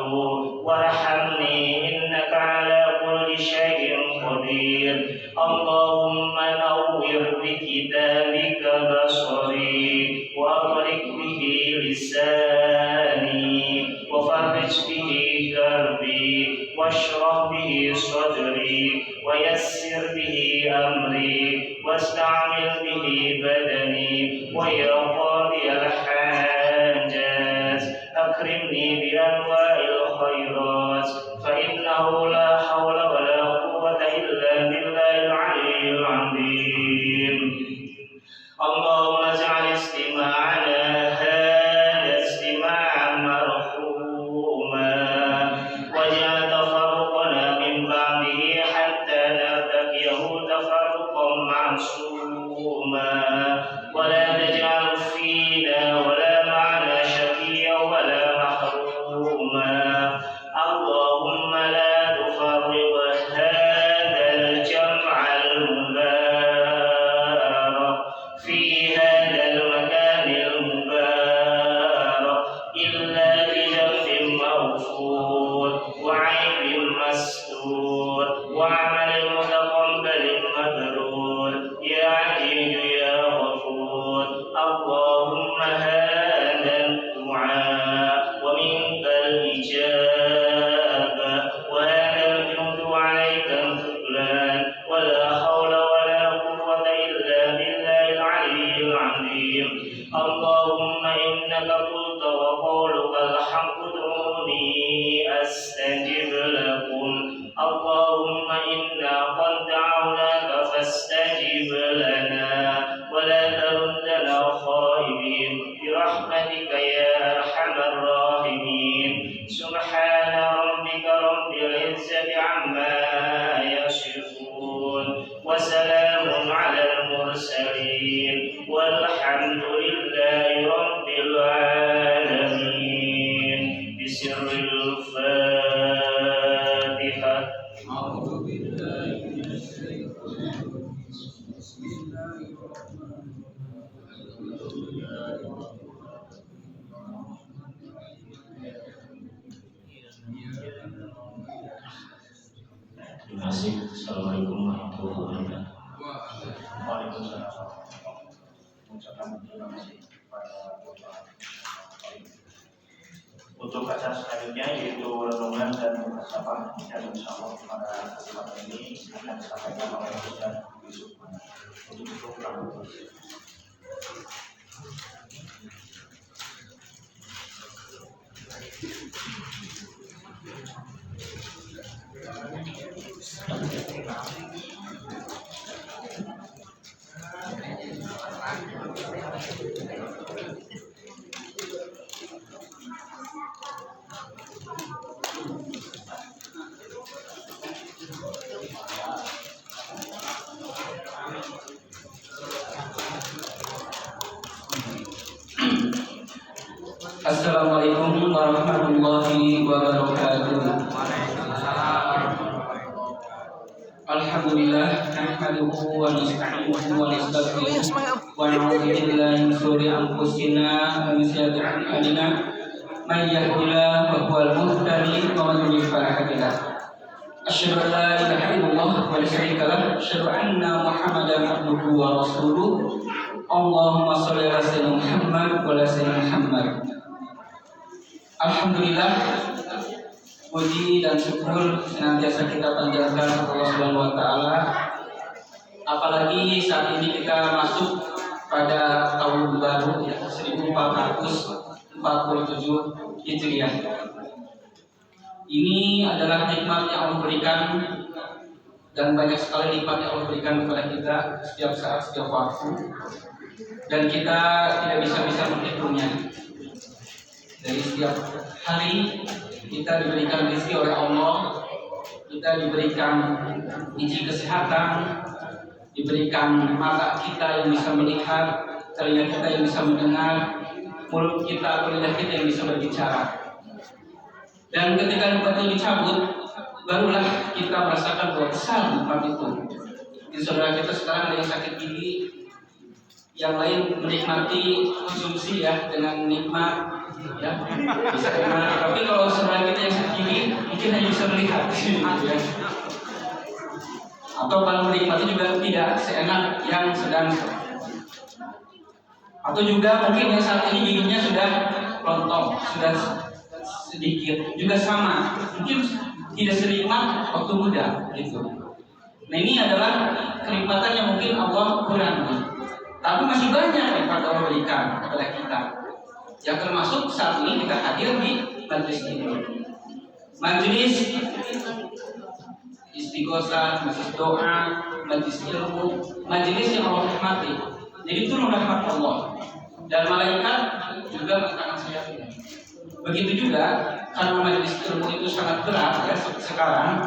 S4: وارحمني إنك على كل شيء قدير اللهم نور بكتابك بصري وأطرق به لساني وفرج به كربي واشرح به صدري ويسر به أمري واستعمل به بدني ويا قاضي الحاجات أكرمني بأنواع الخيرات فإنه لا حول ولا قوة إلا بالله العلي العظيم اللهم اجعل استماعنا هذا استماعا مرحوما واجعل تفرقنا من بعده حتى نلتقيه تفرقا معصوما ولا تجعل فينا ولا معنا شقيا ولا محروما اللهم لا تفرق هذا الجمع المبارك في هذا المكان المبارك إلا بذنب مغفور وعيب مستور وعمل متقبل مبرور يا عزيز يا غفور اللهم هذا الدعاء ومنك الإجابة وهذا الجود وعليك التكلان ولا حول ولا قوة إلا بالله العلي العظيم اللهم إنك قلت وقولك الحق ادعوني أستجب لكم اللهم إنا قد دعوناك فاستجب لنا ولا تردنا خائبين برحمتك يا أرحم الراحمين سبحان ربك رب العزة عما يصفون وسلام على المرسلين والحمد لله رب العالمين بسر الفاتحة
S6: أعوذ بالله من الشيطان الرجيم بسم الله الرحمن
S1: Terima kasih. Assalamualaikum warahmatullahi wabarakatuh. Waalaikumsalam. Ucapan terima kasih kepada Bapak Untuk acara selanjutnya yaitu renungan dan muhasabah, dan insya Allah pada kesempatan ini akan disampaikan oleh Ustaz Yusuf. Untuk itu kami
S6: Assalamualaikum warahmatullahi wabarakatuh. Alhamdulillah, nahmaduhu wa nasta'inuhu wa nastaghfiruh wa na'udzu billahi min shururi anfusina wa min sayyiati a'malina. May yahdihillahu fa huwal muhtadi wa man yudlil fala hadiya lahu. Asyhadu an la ilaha illallah wa la syarika lahu, asyhadu anna Muhammadan abduhu wa rasuluh. Allahumma shalli ala sayyidina Muhammad wa ala sayyidina Muhammad. Alhamdulillah, puji dan syukur senantiasa kita panjatkan kepada Allah Subhanahu wa taala. Apalagi saat ini kita masuk pada tahun baru 1447 Hijriah. Ini adalah nikmat yang Allah berikan, dan banyak sekali nikmat yang Allah berikan kepada kita setiap saat, setiap waktu, dan kita tidak bisa menghitungnya. Dari setiap hari kita diberikan rezeki oleh Allah, kita diberikan izin kesehatan, diberikan mata kita yang bisa melihat, telinga kita yang bisa mendengar, mulut kita atau lidah kita yang bisa berbicara. Dan ketika nikmat itu dicabut, barulah kita merasakan bahwa besar nikmat itu. Di saudara kita sekarang ada yang sakit gigi, yang lain menikmati konsumsi ya dengan nikmat. Ya, bisa enak. Tapi kalau saudara kita yang sakit gigi, mungkin hanya bisa melihat, ya. Atau kalau menikmati juga tidak seenak yang sedang. Atau juga mungkin yang saat ini giginya sudah rontok, sudah sedikit, juga sama. Mungkin tidak senikmat waktu muda, gitu. Nah, ini adalah kenikmatan yang mungkin Allah kurangi. Tapi masih banyak nikmat Allah berikan kepada kita. Yang termasuk saat ini kita hadir di majelis ini. Majelis istighosah, majelis doa, majelis ilmu, majelis yang Allah rahmati. Jadi turun rahmat Allah. Dan malaikat juga mengatakan saya. Begitu juga karena majelis ilmu itu sangat berat ya sekarang.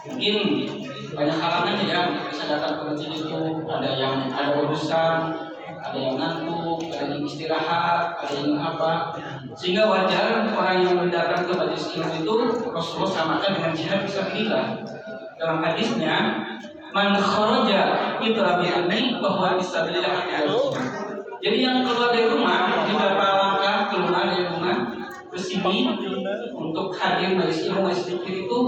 S6: Mungkin banyak halangan ya, bisa datang ke masjid itu, ada urusan, ada yang ngantuk, ada yang istirahat, ada yang apa. Sehingga wajar orang yang datang ke majelis ilmu itu Rasulullah samakan dengan jihad fisabilillah. Dalam hadisnya, man kharaja itra bi'ilmi bahwa fisabilillah hatta. Jadi yang keluar dari rumah, beberapa langkah keluar dari rumah ke sini untuk hadir majelis ilmu, majelis zikir itu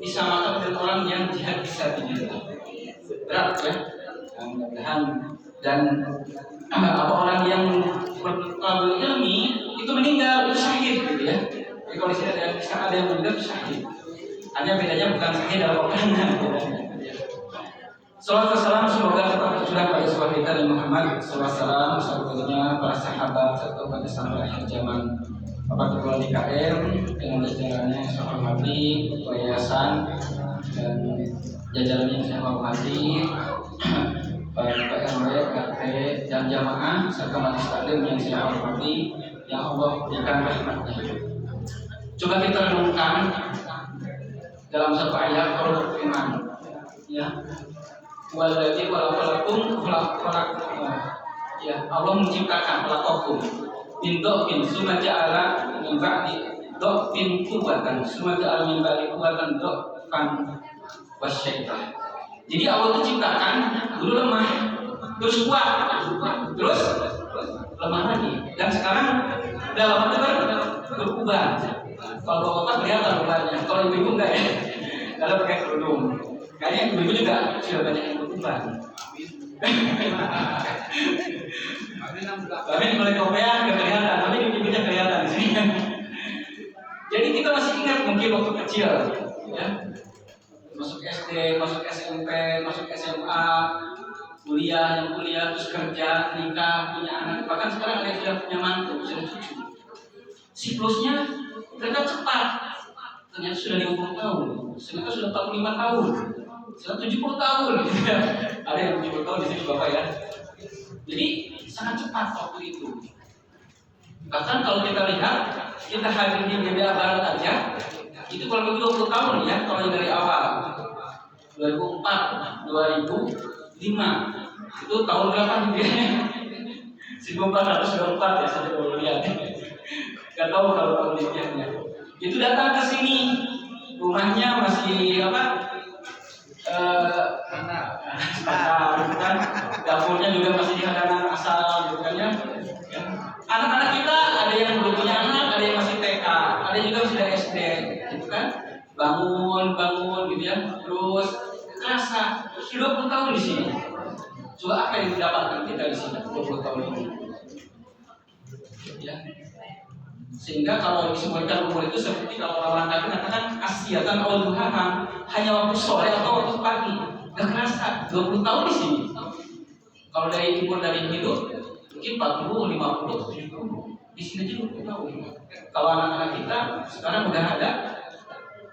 S6: disamakan dengan orang yang jihad fisabilillah. Berat ya. Mudah-mudahan dan orang yang bertalabul ilmi itu meninggal itu syahid gitu ya. Jadi kalau di sini ada yang meninggal itu syahid. Hanya bedanya bukan syahid dalam peperangan. Salawat wassalam semoga tetap tercurah pada sebuah kita dan Muhammad SAW, beserta para sahabat serta pada sampai akhir zaman. Bapak Ketua DKM dengan jajarannya yang saya hormati, Ketua Yayasan dan jajarannya yang saya hormati, baik PRW, RT, dan jamaah serta majelis taklim yang saya hormati, yang Allah berikan rahmatnya. Coba kita renungkan dalam satu ayat Allah berfirman, ya, waladzi khalaqakum ya, Allah menciptakan khalaqakum min dhafin summa ja'ala min ba'di dhafin quwwatan summa ja'ala min ba'di quwwatan dhafan wasyaitan. Jadi Allah itu ciptakan dulu lemah, terus kuat, terus lemah lagi, dan sekarang dalam waktu berubah. Kalau bapak kelihatan ubahnya, kalau ibu enggak ya, kalau pakai kerudung. Kayaknya ibu juga sudah banyak yang berubah. Tapi mulai kopiah nggak kelihatan, tapi ibunya kelihatan di sini. mungkin waktu kecil, ya, masuk SD, masuk SMP, masuk SMA, kuliah, terus kerja, nikah, punya anak, bahkan sekarang ada yang sudah punya mantu, sudah cucu. Siklusnya mereka cepat. Ternyata sudah 50 tahun, ternyata sudah 45 tahun, sudah 70 tahun. Ada yang 70 tahun di sini Bapak ya. Jadi sangat cepat waktu itu. Bahkan kalau kita lihat, kita hadir di GBA Barat aja, itu kurang lebih 20 tahun ya, kalau yang dari awal. 2004, 2005, itu tahun berapa hijriahnya? 1424 ya, saya baru lihat. Gak tahu kalau tahun hijriahnya. Itu datang ke sini, rumahnya masih apa? Gitu kan? Dapurnya juga masih di hadapan asal, gitu kan ya. Anak-anak kita ada yang belum punya anak, ada yang masih TK, ada juga sudah SD, gitu kan? Bangun gitu ya. Terus kerasa sudah 20 tahun di sini. Coba apa yang didapatkan kita di sini 20 tahun ini? Ya. Sehingga kalau disebutkan umur itu seperti kalau orang kafir katakan asyatan awal duhahan, hanya waktu sore atau waktu pagi. Gak kerasa 20 tahun di sini. Kalau dari umur dari hidup mungkin 40, 50, 70. Di sini aja 20 tahun. Kalau anak-anak kita sekarang udah ada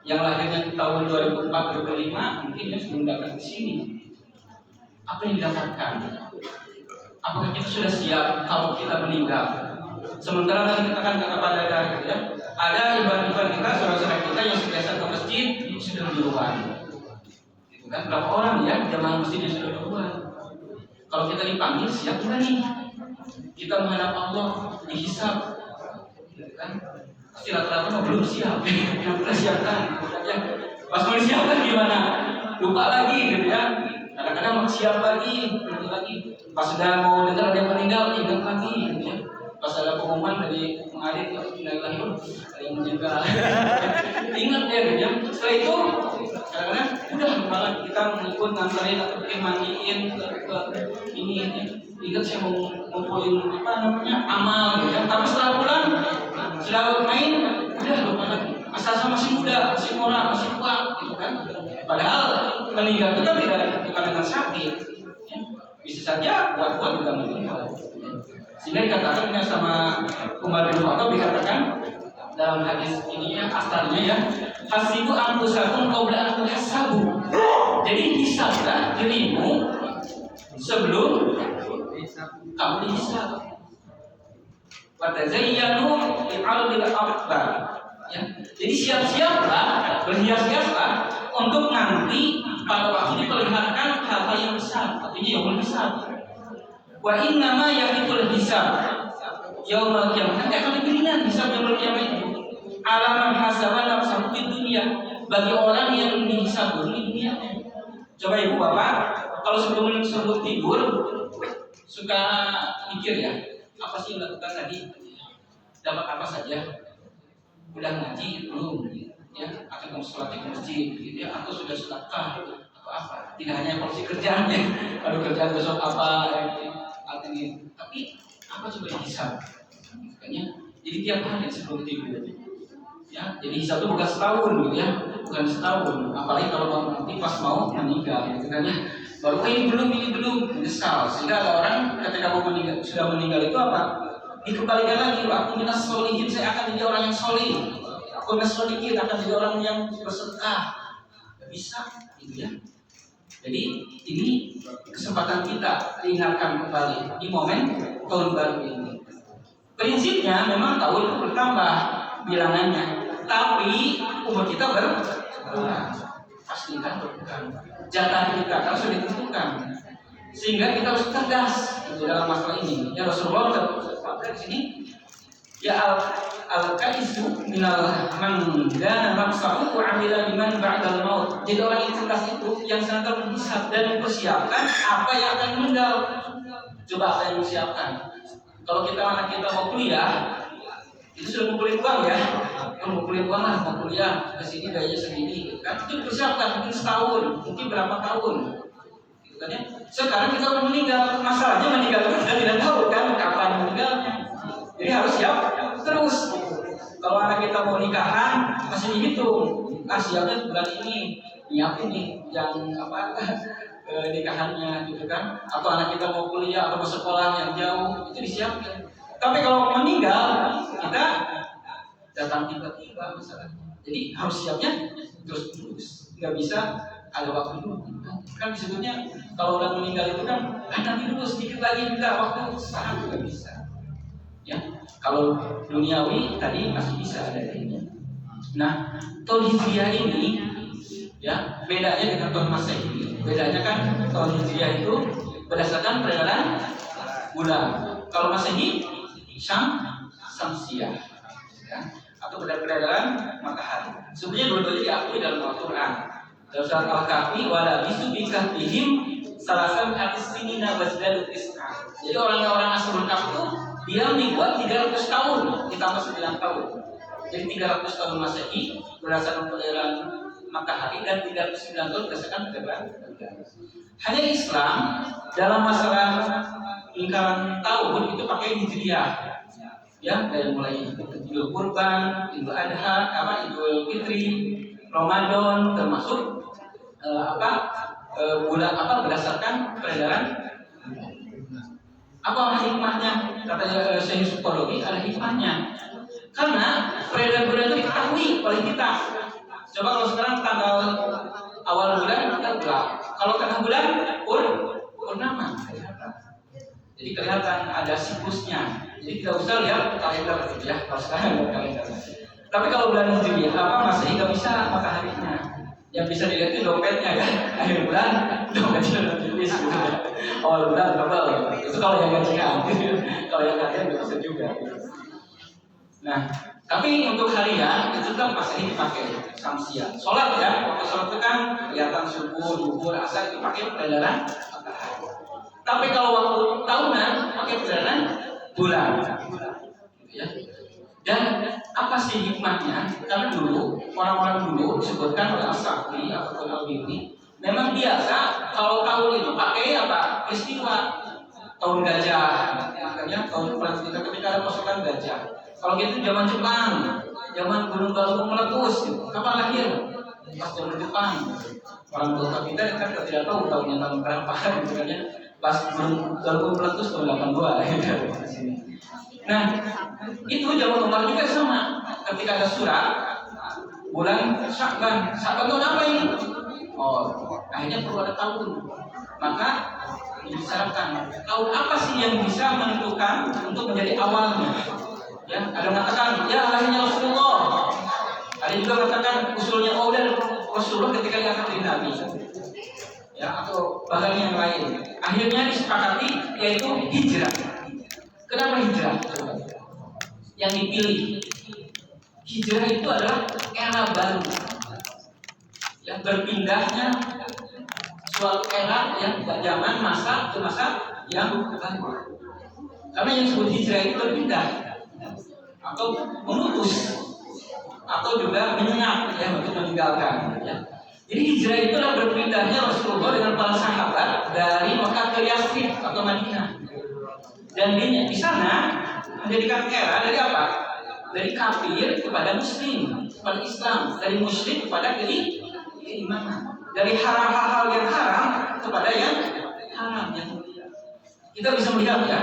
S6: yang lahirnya di tahun 2004, 2005, mungkin ya sebelum datang di sini. Apa yang didapatkan? Apakah kita sudah siap kalau kita meninggal? Sementara tadi kita kan kata pada ya, ada ibadah kita, saudara-saudara kita yang biasa ke masjid sudah duluan. Itu kan berapa orang ya jamaah masjid yang sudah duluan? Kalau kita dipanggil siap nggak nih? Kita menghadap Allah dihisab, gitu kan? Pasti rata-rata belum siap, yang kita siapkan. Ya, pas mau disiapkan gimana? Lupa lagi, gitu ya. Kadang-kadang mau siap lagi, pas sudah mau dengar ada yang meninggal, ingat lagi, gitu ya. Pas ada pengumuman dari mengalir ada yang menjaga ingat ya gitu ya. Setelah itu kadang-kadang udah malah kita mengikut nganterin atau bikin mandiin ke ini ingat saya mau ngumpulin apa namanya amal gitu ya. Tapi setelah pulang sudah main udah lupa lagi. Asal masih muda, masih moral, masih kuat gitu kan. Padahal meninggal itu kan bukan dengan sakit ya. Bisa saja buat juga meninggal. Sehingga dikatakan sama Umar bin Khattab dikatakan dalam hadis ini ya asalnya ya hasibu anfusakum qabla an tuhasabu. Jadi hisablah dirimu sebelum kamu dihisab. Wa tazayyanu li'ardil akbar. Ya. Jadi siap-siaplah, berhias-hiaslah untuk nanti pada waktu diperlihatkan hal-hal yang besar, artinya yaumul hisab. Wa inna ma yaqitul hisab yaumul qiyamah. Nanti akan diberikan hisab yaumul qiyamah itu. Alaman hasaban nafsahu di dunia, bagi orang yang dihisab dulu di dunia. Coba Ibu Bapak, kalau sebelum tidur suka mikir ya, apa sih yang dilakukan tadi? Dapat apa saja? Udah ngaji belum? Ya, akan kamu sholat di masjid, gitu ya, atau sudah sedekah atau apa? Tidak hanya porsi kerjaannya, kalau kerjaan besok apa? Ini. Tapi apa coba hisab? Makanya jadi tiap hari sebelum tidur. Ya, jadi hisab itu bukan setahun gitu ya, bukan setahun. Apalagi kalau nanti pas mau meninggal, gitu kan ya. Baru ini belum menyesal. Sehingga ada orang ketika mau meninggal, sudah meninggal itu apa? Dikembalikan lagi, aku minas solihin, saya akan jadi orang yang solih. Aku minas solihin akan jadi orang yang bersedekah. Gak bisa, gitu ya. Jadi ini kesempatan kita diingatkan kembali di momen tahun baru ini. Prinsipnya memang tahun itu bertambah bilangannya, tapi umur kita berkurang. Pastikan berkurang. Jatah kita kan sudah ditentukan, sehingga kita harus tegas dalam masalah ini. Ya Rasulullah di sini. Ya al-kaisu minal man dana nafsahu wa amila biman ba'dal maut. Jadi orang yang cerdas itu yang senantiasa menghisab dan mempersiapkan apa yang akan meninggal. Coba apa yang disiapkan. Kalau anak kita mau kuliah, itu sudah ngumpulin uang ya. Ngumpulin uang lah mau kuliah ke sini gaya segini. Kan itu dipersiapkan mungkin setahun, mungkin berapa tahun. Gitu kan ya. Sekarang kita udah meninggal, masalahnya meninggal itu kita tidak tahu kan kapan meninggalnya. Jadi harus siap terus. Kalau anak kita mau nikahan, masih dihitung. Siapnya bulan ini nyiapin nih yang nikahannya gitu kan, atau anak kita mau kuliah atau mau sekolah yang jauh, itu disiapkan. Tapi kalau meninggal kita datang tiba-tiba misalnya, jadi harus siapnya terus, nggak bisa ada waktu dulu. Kan disebutnya kalau orang meninggal itu kan nanti dulu sedikit lagi minta waktu, sangat nggak bisa. Ya, kalau duniawi tadi masih bisa ada ini. Nah, tahun Hijriah ini ya bedanya dengan tahun Masehi. Bedanya kan tahun Hijriah itu berdasarkan peredaran bulan. Kalau Masehi Syamsiah ya, atau peredaran matahari. Sebenarnya dua-duanya diakui dalam Al-Qur'an. Dalam surat Al-Kahfi wala bisu bikahfihim salasan atissinina wazdadu tis'a. Jadi orang-orang Ashabul Kahfi itu diam dibuat 300 tahun ditambah 9 tahun. Jadi 300 tahun Masehi berdasarkan peredaran matahari dan 309 tahun berdasarkan peredaran bulan. Hanya Islam dalam masalah lingkaran tahun itu pakai Hijriah. Ya, dari mulai Idul Kurban, Idul Adha, Idul Fitri, Ramadan, termasuk bulan berdasarkan peredaran. Apa hikmahnya? Kata Syekh Psikologi, ada hikmahnya. Karena peredaran bulan itu diketahui oleh kita. Coba kalau sekarang tanggal awal bulan kita bulan. Kalau tengah bulan purnama. Jadi kelihatan ada siklusnya. Jadi tidak usah lihat kalender ya, kalau sekarang lihat kalender. Tapi kalau bulan Hijriah masih nggak bisa mataharinya. Yang bisa dilihat itu dompetnya kan. Akhir bulan dompetnya tulis. Awal bulan tebal. Itu kalau yang gajian. Kalau yang gajian nggak bisa juga. Nah, tapi untuk harian itu kan masih dipakai Syamsiah. Sholat ya, waktu sholat itu kan kelihatan subuh, zuhur, asar itu pakai peredaran matahari. Tapi kalau waktu tahunan pakai peredaran bulan. Ya. Dan apa sih hikmahnya? Karena dulu orang-orang dulu disebutkan oleh As-Sa'di atau Al-Bini, memang biasa kalau tahun itu pakai peristiwa tahun gajah. Makanya tahun Prancis ketika ada pasukan gajah. Kalau gitu zaman Jepang, zaman Gunung Galunggung meletus, kapan lahir? Pas zaman Jepang. Orang tua kita kan tidak tahu tahunnya tahun berapa, gitu kan ya. Pas Gunung Galunggung meletus tahun 82. Nah, itu zaman Umar juga sama. Ketika ada surat bulan Sya'ban tahun apa ini? Akhirnya perlu ada tahun. Maka dibicarakan tahun apa sih yang bisa menentukan untuk menjadi awalnya? Ya, ada mengatakan ya lahirnya Rasulullah. Ada juga mengatakan usulnya dan Rasulullah ketika diangkat menjadi nabi. Ya, atau bahkan yang lain. Akhirnya disepakati yaitu hijrah. Kenapa hijrah? Yang dipilih hijrah itu adalah era baru. Yang berpindahnya suatu era yang zaman masa ke masa yang baru. Karena yang disebut hijrah itu berpindah atau memutus atau juga menyengat ya untuk meninggalkan ya. Jadi hijrah itu adalah berpindahnya Rasulullah dengan para sahabat dari Mekah ke Yathrib atau Madinah. Dan dia di sana menjadikan era dari apa? Dari kafir kepada muslim, kepada Islam, dari musyrik kepada keimanan, dari hal-hal yang haram kepada yang haram yang mulia. Kita bisa melihat ya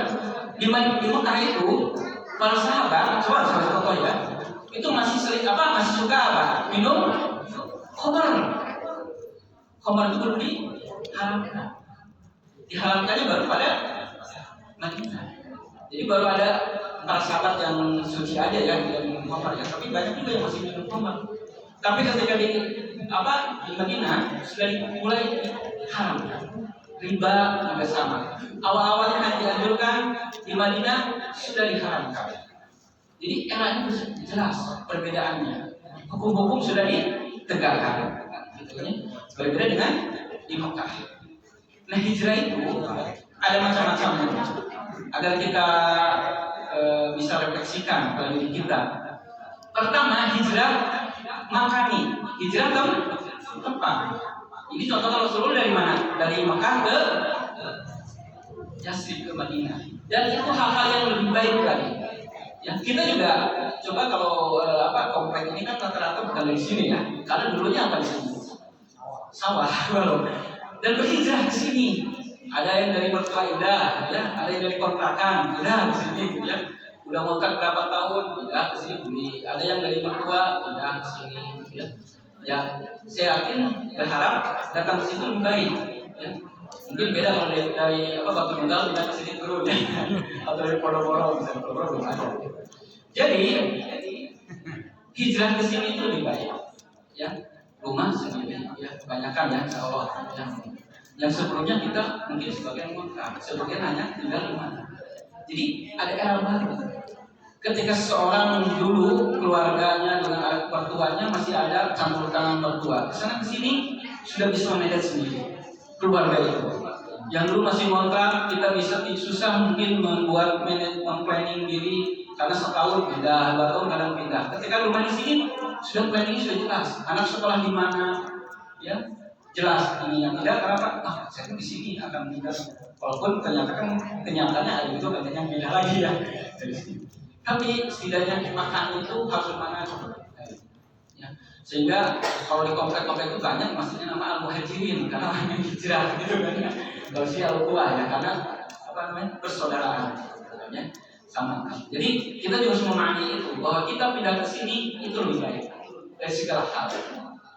S6: di Mekah itu para sahabat, coba contoh ya, itu masih masih suka minum khamar. Khamar itu baru diharamkan. Diharamkannya baru pada Madinah. Jadi baru ada para sahabat yang suci aja ya yang minum khamar ya, tapi banyak juga yang masih minum khamar. Tapi ketika di Madinah sudah mulai haram. Riba juga sama. Awal-awalnya hanya dianjurkan, di Madinah sudah diharamkan. Jadi era ini jelas perbedaannya. Hukum-hukum sudah ditegakkan. Berbeda dengan di Mekah. Nah hijrah itu ada macam-macamnya. Agar kita bisa refleksikan pada diri kita. Pertama hijrah makani. Hijrah ke tempat. Ini contohnya Rasulullah dari mana? Dari Mekah ke Yathrib ke Madinah. Dan itu hal-hal yang lebih baik lagi. Ya, kita juga coba kalau komplek ini kan rata-rata bukan dari sini ya, karena dulunya apa di sini? Sawah, dan berhijrah ke sini. Ada yang dari mertua indah, ya, ada yang dari kontrakan, udah ke sini, ya. Udah ngontrak berapa tahun, udah ke sini beli. Ada yang dari mertua, udah ke sini, ya. Ya, saya yakin berharap datang ke sini lebih baik, ya. Mungkin beda kalau dari Batu Nunggal pindah ke sini turun, ya. Atau dari Pondok-Pondok, misalnya Pondok belum ada. Jadi hijrah ke sini itu lebih baik, ya. Rumah sendiri, ya, kebanyakan ya, insya Allah. Yang sebelumnya kita mungkin sebagian kontrak, sebagian hanya tinggal di mana. Jadi ada era baru. Ketika seseorang dulu keluarganya dengan anak mertuanya masih ada campur tangan mertua, kesana kesini sudah bisa memanage sendiri keluarga itu. Yang dulu masih kontrak, kita bisa susah mungkin membuat manajemen planning diri karena setahun pindah, 2 tahun kadang pindah. Ketika rumah di sini sudah planning sudah jelas, anak sekolah di mana, ya jelas. Ini yang tidak kenapa? Saya di sini akan pindah. Walaupun ternyata kan kenyataannya ada itu katanya pindah lagi ya dari sini. Tapi setidaknya makan itu harus mana? Ya. Sehingga kalau di komplek-komplek itu banyak maksudnya nama al-muhajirin karena orang yang hijrah gitu kan ya. Kalau si al-quwa ya karena persaudaraan ya, sama. Jadi kita juga harus memahami itu bahwa kita pindah ke sini itu lebih baik dari segala hal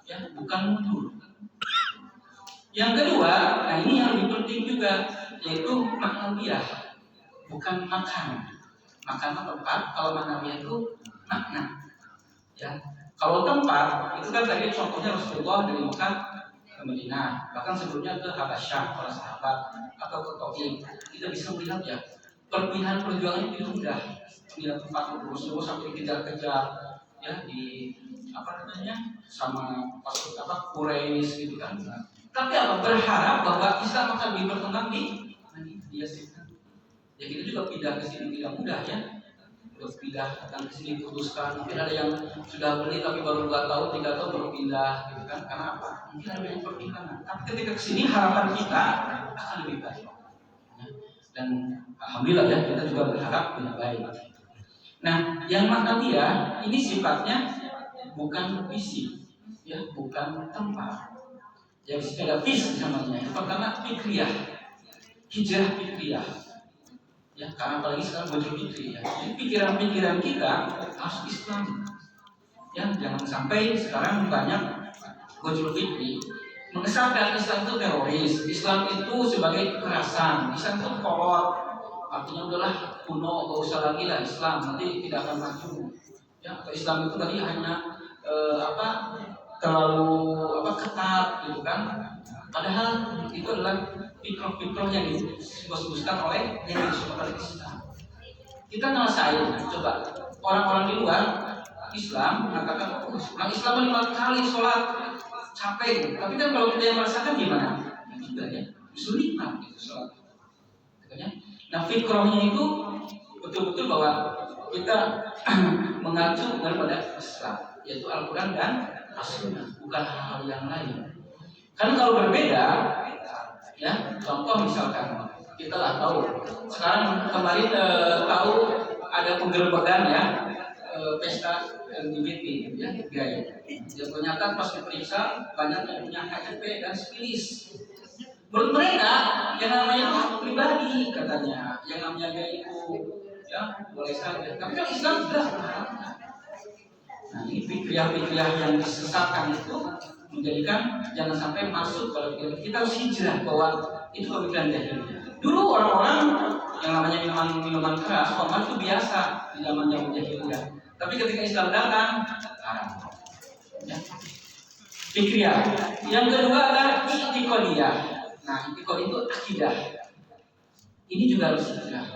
S6: ya, bukan mundur. Yang kedua, nah ini yang lebih penting juga yaitu maknawiyah, bukan makan. Makan tempat, kalau maknawiyah itu makna. Ya, kalau tempat itu kan tadi contohnya Rasulullah dari Mekah ke Madinah, bahkan sebelumnya ke Habasyah para sahabat atau ke Taif. Kita bisa melihat ya perpindahan perjuangan itu mudah. Pindah tempat Rasulullah sampai kejar-kejar ya di sama pasukan Quraisy gitu kan. Tapi berharap bahwa Islam akan lebih berkembang di Yasin. Ya kita juga pindah ke sini tidak mudah ya. Terus pindah datang ke sini putuskan. Mungkin ada yang sudah beli tapi baru 2 tahun, 3 tahun baru pindah gitu kan. Karena apa? Mungkin ada yang perpindahan. Tapi ketika ke sini harapan kita akan lebih baik. Ya. Dan alhamdulillah ya kita juga berharap lebih baik. Nah, yang maknawiyah ini sifatnya bukan visi, ya, bukan tempat. Yang ada visi namanya. Yang pertama fikriyah, hijrah fikriyah. Ya, karena apalagi sekarang baju fikri ya. Jadi pikiran-pikiran kita harus Islam. Ya, jangan sampai sekarang banyak baju fikri mengesahkan Islam itu teroris, Islam itu sebagai kekerasan, Islam itu kolot. Artinya udahlah kuno, gak usah lagi lah Islam, nanti tidak akan maju. Ya, Islam itu tadi hanya terlalu ketat gitu kan. Padahal itu adalah fikroh-fikroh yang disebutkan oleh yang disebut oleh Islam. Kita ngerasain, coba orang-orang di luar Islam mengatakan, orang Islam 5 kali sholat capek. Tapi kan kalau kita yang merasakan gimana? Juga ya, justru nikmat itu sholat. Nah fikrohnya itu betul-betul bahwa kita mengacu kepada Islam, yaitu Al-Quran dan As-Sunnah, bukan hal yang lain. Karena kalau berbeda, ya contoh misalkan kita lah tahu sekarang kemarin tahu ada penggerbekan ya pesta LGBT ya gay. Yang ternyata pas diperiksa banyak yang punya HIV dan sifilis. Menurut mereka yang namanya hak pribadi katanya, yang namanya gay itu ya boleh saja. Tapi kan Islam jelas melarangnya. Nah ini pikiran-pikiran yang disesatkan itu menjadikan jangan sampai masuk kalau kita harus hijrah bahwa itu pemikiran jahiliyah. Dulu orang-orang yang namanya minuman keras, khamar itu biasa di zaman jahiliyah. Tapi ketika Islam datang, haram. Ya. Fikriyah. Yang kedua adalah i'tiqadiyah. Nah, i'tiqad itu akidah. Ini juga harus hijrah.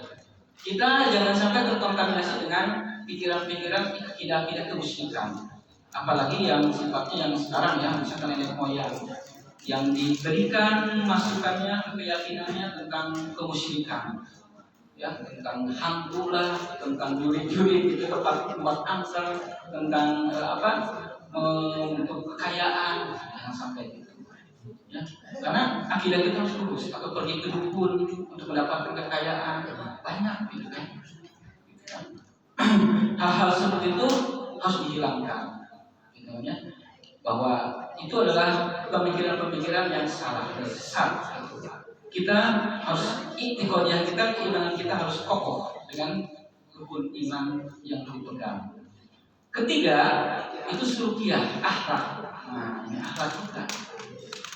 S6: Kita jangan sampai terkontaminasi dengan pikiran-pikiran akidah-akidah kemusyrikan. Apalagi yang sifatnya yang sekarang ya, misalkan nenek moyang yang diberikan masukannya, keyakinannya tentang kemusyrikan, ya tentang hantulah, tentang juri-juri itu tempat angker, tentang untuk kekayaan, jangan sampai itu. Ya, karena akidah kita harus lurus. Atau pergi ke dukun untuk mendapatkan kekayaan banyak gitu kan. hal-hal seperti itu harus dihilangkan, gitu ya. Bahwa itu adalah pemikiran-pemikiran yang salah dan sesat. Kita harus itikadiyah kita, keimanan kita harus kokoh dengan rukun iman yang dipegang. Ketiga, itu sulukiyah, akhlak. Nah, ini akhlak kita.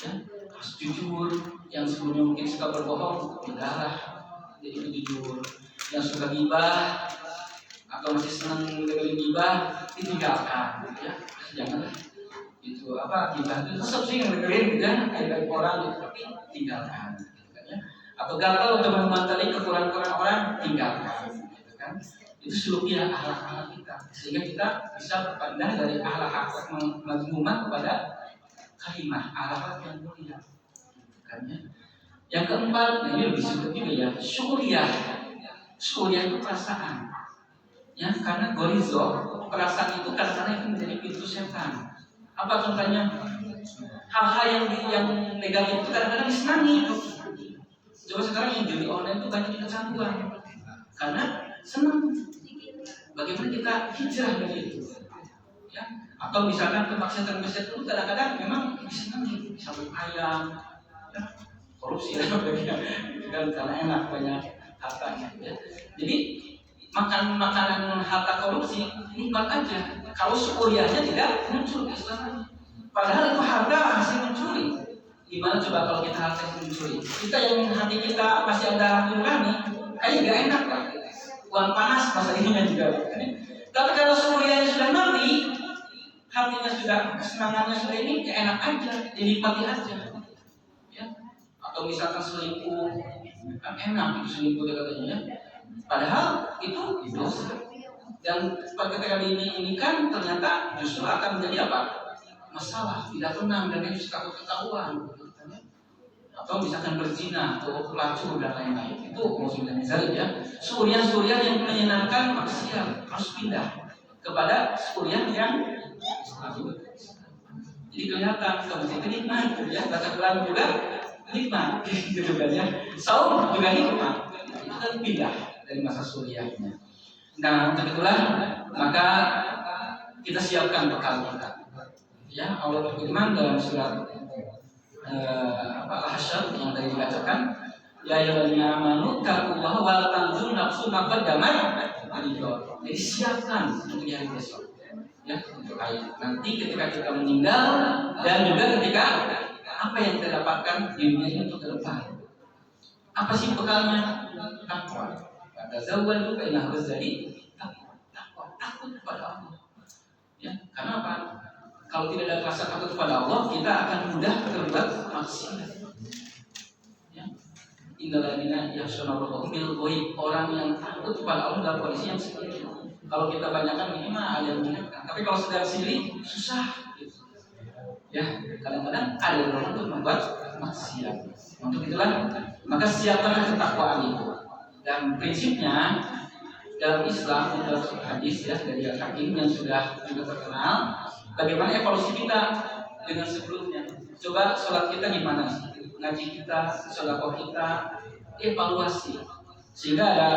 S6: Ya, harus jujur. Yang sebelumnya mungkin suka berbohong, tidaklah jadi jujur. Yang suka gibah atau masih senang dengerin gibah, ditinggalkan. Ya, janganlah. Itu gibah itu tetap sih yang dengerin, gitu ya, aib orang, gitu, tapi tinggalkan. Atau gagal untuk memantali kekurangan orang, tinggalkan, gitu kan? Itu suluknya akhlak kita, sehingga kita bisa berpindah dari akhlak mazmumah kepada kalimah akhlak yang mulia, gitu kan ya? Yang keempat, nah ini lebih sulit juga ya, syuriyah. Syuriyah itu perasaan, ya, karena gorizo, perasaan itu kadang-kadang itu menjadi pintu setan. Apa contohnya? Hal-hal yang negatif itu kadang-kadang disenangi. Coba sekarang yang judi online itu banyak kecanduan karena senang. Bagaimana kita hijrah dari itu? Ya, atau misalkan kemaksiatan itu kadang-kadang memang disenangi, sabun ayam, ya, korupsi ya, kan karena enak banyak hartanya. Ya. Jadi makan makanan harta korupsi nikmat aja. Kalau syukuriyahnya tidak muncul di Islam. Padahal itu harta hasil mencuri. Gimana coba kalau kita harta mencuri? Kita yang hati kita masih ada nurani, kayaknya gak enak lah. Uang panas masa ininya juga. Tapi kalau syukuriyahnya sudah mati, hatinya sudah, kesenangannya sudah ini, ya enak aja, dinikmati aja. Ya. Atau misalkan selingkuh, kan enak itu selingkuh katanya. Padahal itu dosa. Dan ketika ini kan ternyata justru akan menjadi apa? Masalah, tidak tenang dan itu takut ketahuan. Atau misalkan berzina atau pelacur dan lain-lain. Itu maksudnya misalnya ya. Suriah yang menyenangkan maksiat harus pindah kepada suriah yang jadi kelihatan kamu itu nikmat ya. Baca Quran juga nikmat gitu kan ya. Saum juga nikmat. Itu kan pindah dari masa suriahnya. Nah, begitulah maka kita siapkan bekal kita. Ya, Allah berfirman dalam surat Al-Hasyr yang tadi dibacakan, ya ayyuhallazina amanu taqullaha wa la tanzur nafsun ma qaddamat lighad. Jadi siapkan untuk hari besok. Ya, untuk nanti ketika kita meninggal dan juga ketika apa yang kita dapatkan di dunia ini untuk ke depan. Apa sih bekalnya? Takwa. Kata zawal itu harus jadi takwa, takut kepada Allah. Ya, karena apa? Kalau tidak ada rasa takut kepada Allah, kita akan mudah terlibat maksiat. Ya. Innalladzina yakhshawna rabbahum bil ghaib, orang yang takut kepada Allah dalam kondisi yang sendiri. Kalau kita banyakkan ini mah ada yang mengingatkan, tapi kalau sedang sendiri susah. Gitu. Ya, kadang-kadang ada orang untuk membuat maksiat. Untuk itulah, maka siapkanlah ketakwaan itu. Dan prinsipnya dalam Islam, dalam hadis ya dari Al-Hakim yang sudah juga terkenal. Bagaimana evolusi kita dengan sebelumnya? Coba sholat kita gimana sih? Ngaji kita, sedekah kita, evaluasi. Sehingga ada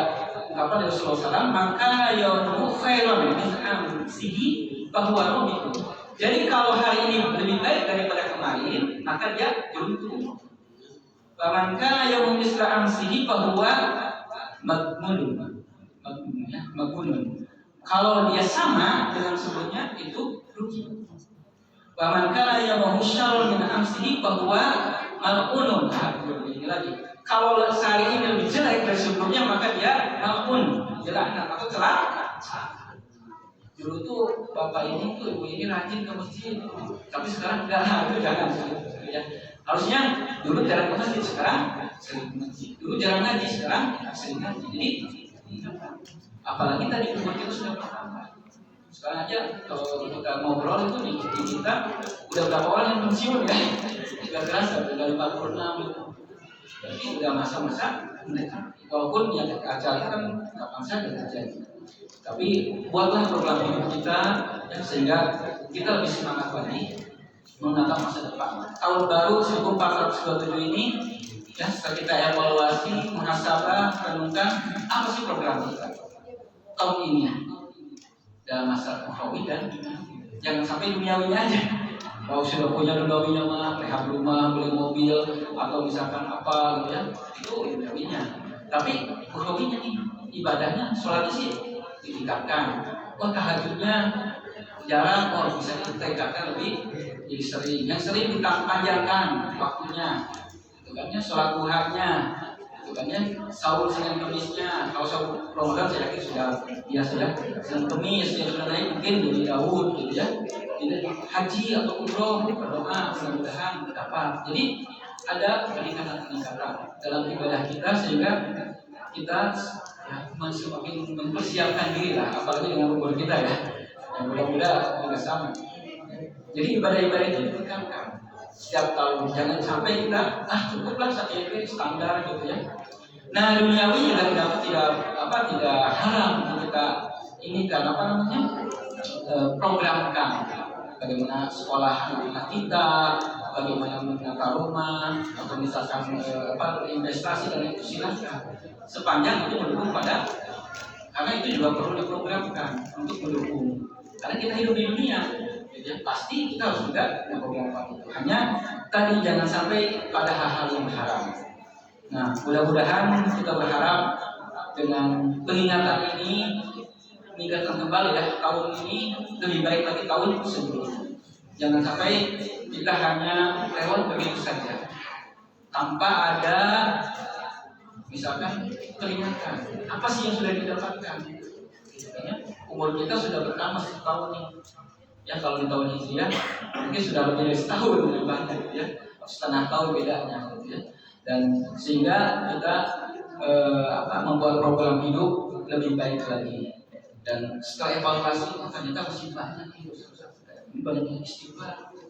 S6: ungkapan dari Rasulullah SAW, maka yaumu khairan min amsihi bahwa itu. Jadi kalau hari ini lebih baik daripada kemarin, maka dia beruntung. Maka yaumu misla amsihi bahwa magmunun. Kalau dia sama dengan sebelumnya itu rugi. Wa man kana yawmuhu syarrun min amsihi bahwa mal'unun. Ini lagi. Kalau sehari ini lebih jelek dari sebelumnya maka dia mal'un, jelek atau celaka. Dulu tuh bapak ini tuh ibu ini rajin ke masjid, tapi sekarang enggak, itu jangan ya. Harusnya dulu jarang ke masjid, sekarang sering ke masjid. Dulu jarang ngaji, sekarang sering ngaji. Jadi apalagi tadi umur kita sudah bertambah. Sekarang aja kalau kita ngobrol itu di kita udah berapa orang yang pensiun ya? Tidak terasa udah 46 gitu. Jadi udah masa-masa mereka. Walaupun yang acara kan kapan saja terjadi. Tapi buatlah program hidup kita ya, sehingga kita lebih semangat lagi menatap masa depan. Tahun baru 1427 ini ya setelah kita evaluasi, muhasabah, renungkan apa sih program kita tahun ini. dalam masalah ukhrawi dan jangan sampai duniawinya aja. Kalau sudah punya duniawinya mah, rehab rumah, beli mobil, atau misalkan apa gitu ya, itu duniawinya. Tapi ukhrawinya nih, ibadahnya, sholatnya sih ditingkatkan. Wah tahajudnya jarang, bisa ditingkatkan lebih jadi sering. Yang sering dipanjangkan waktunya, itu kan ya, sholat duhanya, itu kan ya, sahur Senin Kemisnya. Kalau sahur Ramadan saya yakin sudah biasa ya, Senin Kemis yang sudah naik mungkin jadi Daud gitu ya. Tidak haji atau umroh berdoa mudah-mudahan dapat. Jadi ada peningkatan dalam ibadah kita sehingga kita ya, semakin mempersiapkan diri lah, apalagi dengan umur kita ya. Yang mudah-mudahan juga sama. Jadi ibadah-ibadah itu ditekankan setiap tahun. Jangan sampai kita cukuplah satu ini standar gitu ya. Nah duniawi juga tidak haram untuk kita ini kan programkan. Bagaimana sekolah anak kita, bagaimana menata rumah, atau misalkan investasi dan itu silakan. Sepanjang itu mendukung karena itu juga perlu diprogramkan untuk mendukung. Karena kita hidup di dunia, ya, pasti kita harus juga memprogramkan itu. Hanya tadi jangan sampai pada hal-hal yang haram. Nah, mudah-mudahan kita berharap dengan peningatan ini meningkatkan kembali ya tahun ini lebih baik lagi tahun sebelumnya. Jangan sampai kita hanya lewat begitu saja tanpa ada misalkan peringatan. Apa sih yang sudah didapatkan? Umur kita sudah bertambah setahun nih. Ya kalau di tahun Hijriah mungkin sudah lebih dari setahun lebih banyak ya, setengah tahun bedanya gitu ya. Dan sehingga kita membuat program hidup lebih baik lagi. Dan setelah evaluasi ternyata masih banyak hidup ini banyak istighfar ya,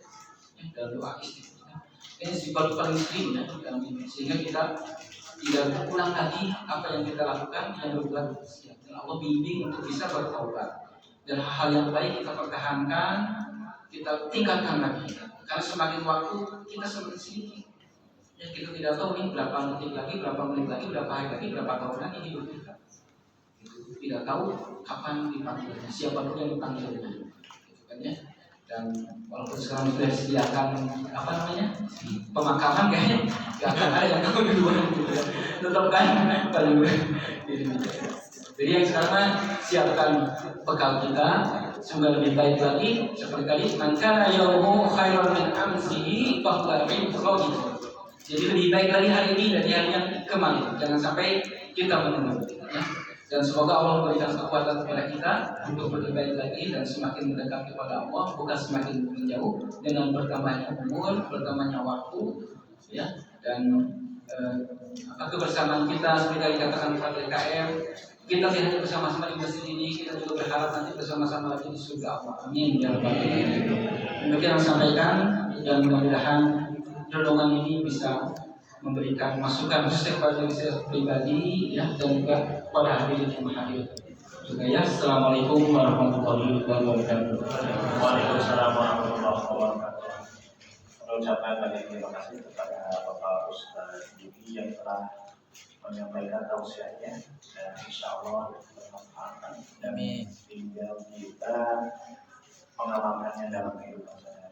S6: dan doa istighfar. Ini istighfar paling sering ya dalam ini, sehingga kita tidak ulang lagi apa yang kita lakukan yang berbuat maksiat. Dan Allah bimbing untuk bisa bertaubat. Dan hal yang baik kita pertahankan, kita tingkatkan lagi. Karena semakin waktu kita semakin sedikit. Ya, kita tidak tahu nih berapa detik lagi, berapa menit lagi, berapa hari lagi, berapa tahun lagi hidup kita. Tidak tahu kapan dipanggilnya, siapa pun yang dipanggilnya, gitu kan ya. Dan walaupun sekarang sudah disediakan pemakaman kayaknya nggak akan ada yang tahu duluan gitu ya. Tetap kan paling jadi yang sekarang siapkan bekal kita semoga lebih baik lagi seperti tadi maka yaumu khairan min amsihi bahwa jadi lebih baik lagi hari ini dari hari yang kemarin. Jangan sampai kita menunggu ya. Dan semoga Allah memberikan kekuatan kepada kita untuk lebih baik lagi dan semakin mendekat kepada Allah, bukan semakin menjauh dengan bertambahnya umur, bertambahnya waktu, ya. Dan kebersamaan kita seperti dikatakan pada KM, kita tidak hanya bersama-sama di masjid ini, kita juga berharap nanti bersama-sama lagi di surga Allah. Amin ya rabbal alamin. Demikian yang sampaikan dan mudah-mudahan renungan ini bisa memberikan masukan khusus kepada diri saya pribadi ya dan juga pada hadirin yang hadir juga ya. Assalamualaikum warahmatullahi wabarakatuh.
S1: Waalaikumsalam warahmatullahi wabarakatuh. Mengucapkan banyak terima kasih kepada Bapak Ustaz Didi yang telah menyampaikan tausiahnya dan insya Allah bermanfaat dan tinggal kita mengamalkannya dalam kehidupan sehari-hari.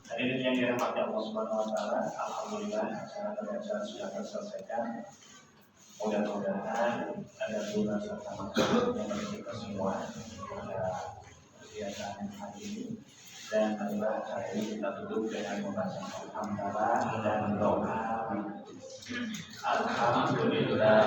S1: Hadirin yang dirahmati Allah Subhanahu wa taala, alhamdulillah acara pembacaan sudah terselesaikan. Mudah-mudahan ada guna serta manfaatnya bagi kita semua pada kegiatan hari ini. Dan marilah acara ini kita tutup dengan membaca alhamdulillah dan doa. Alhamdulillah.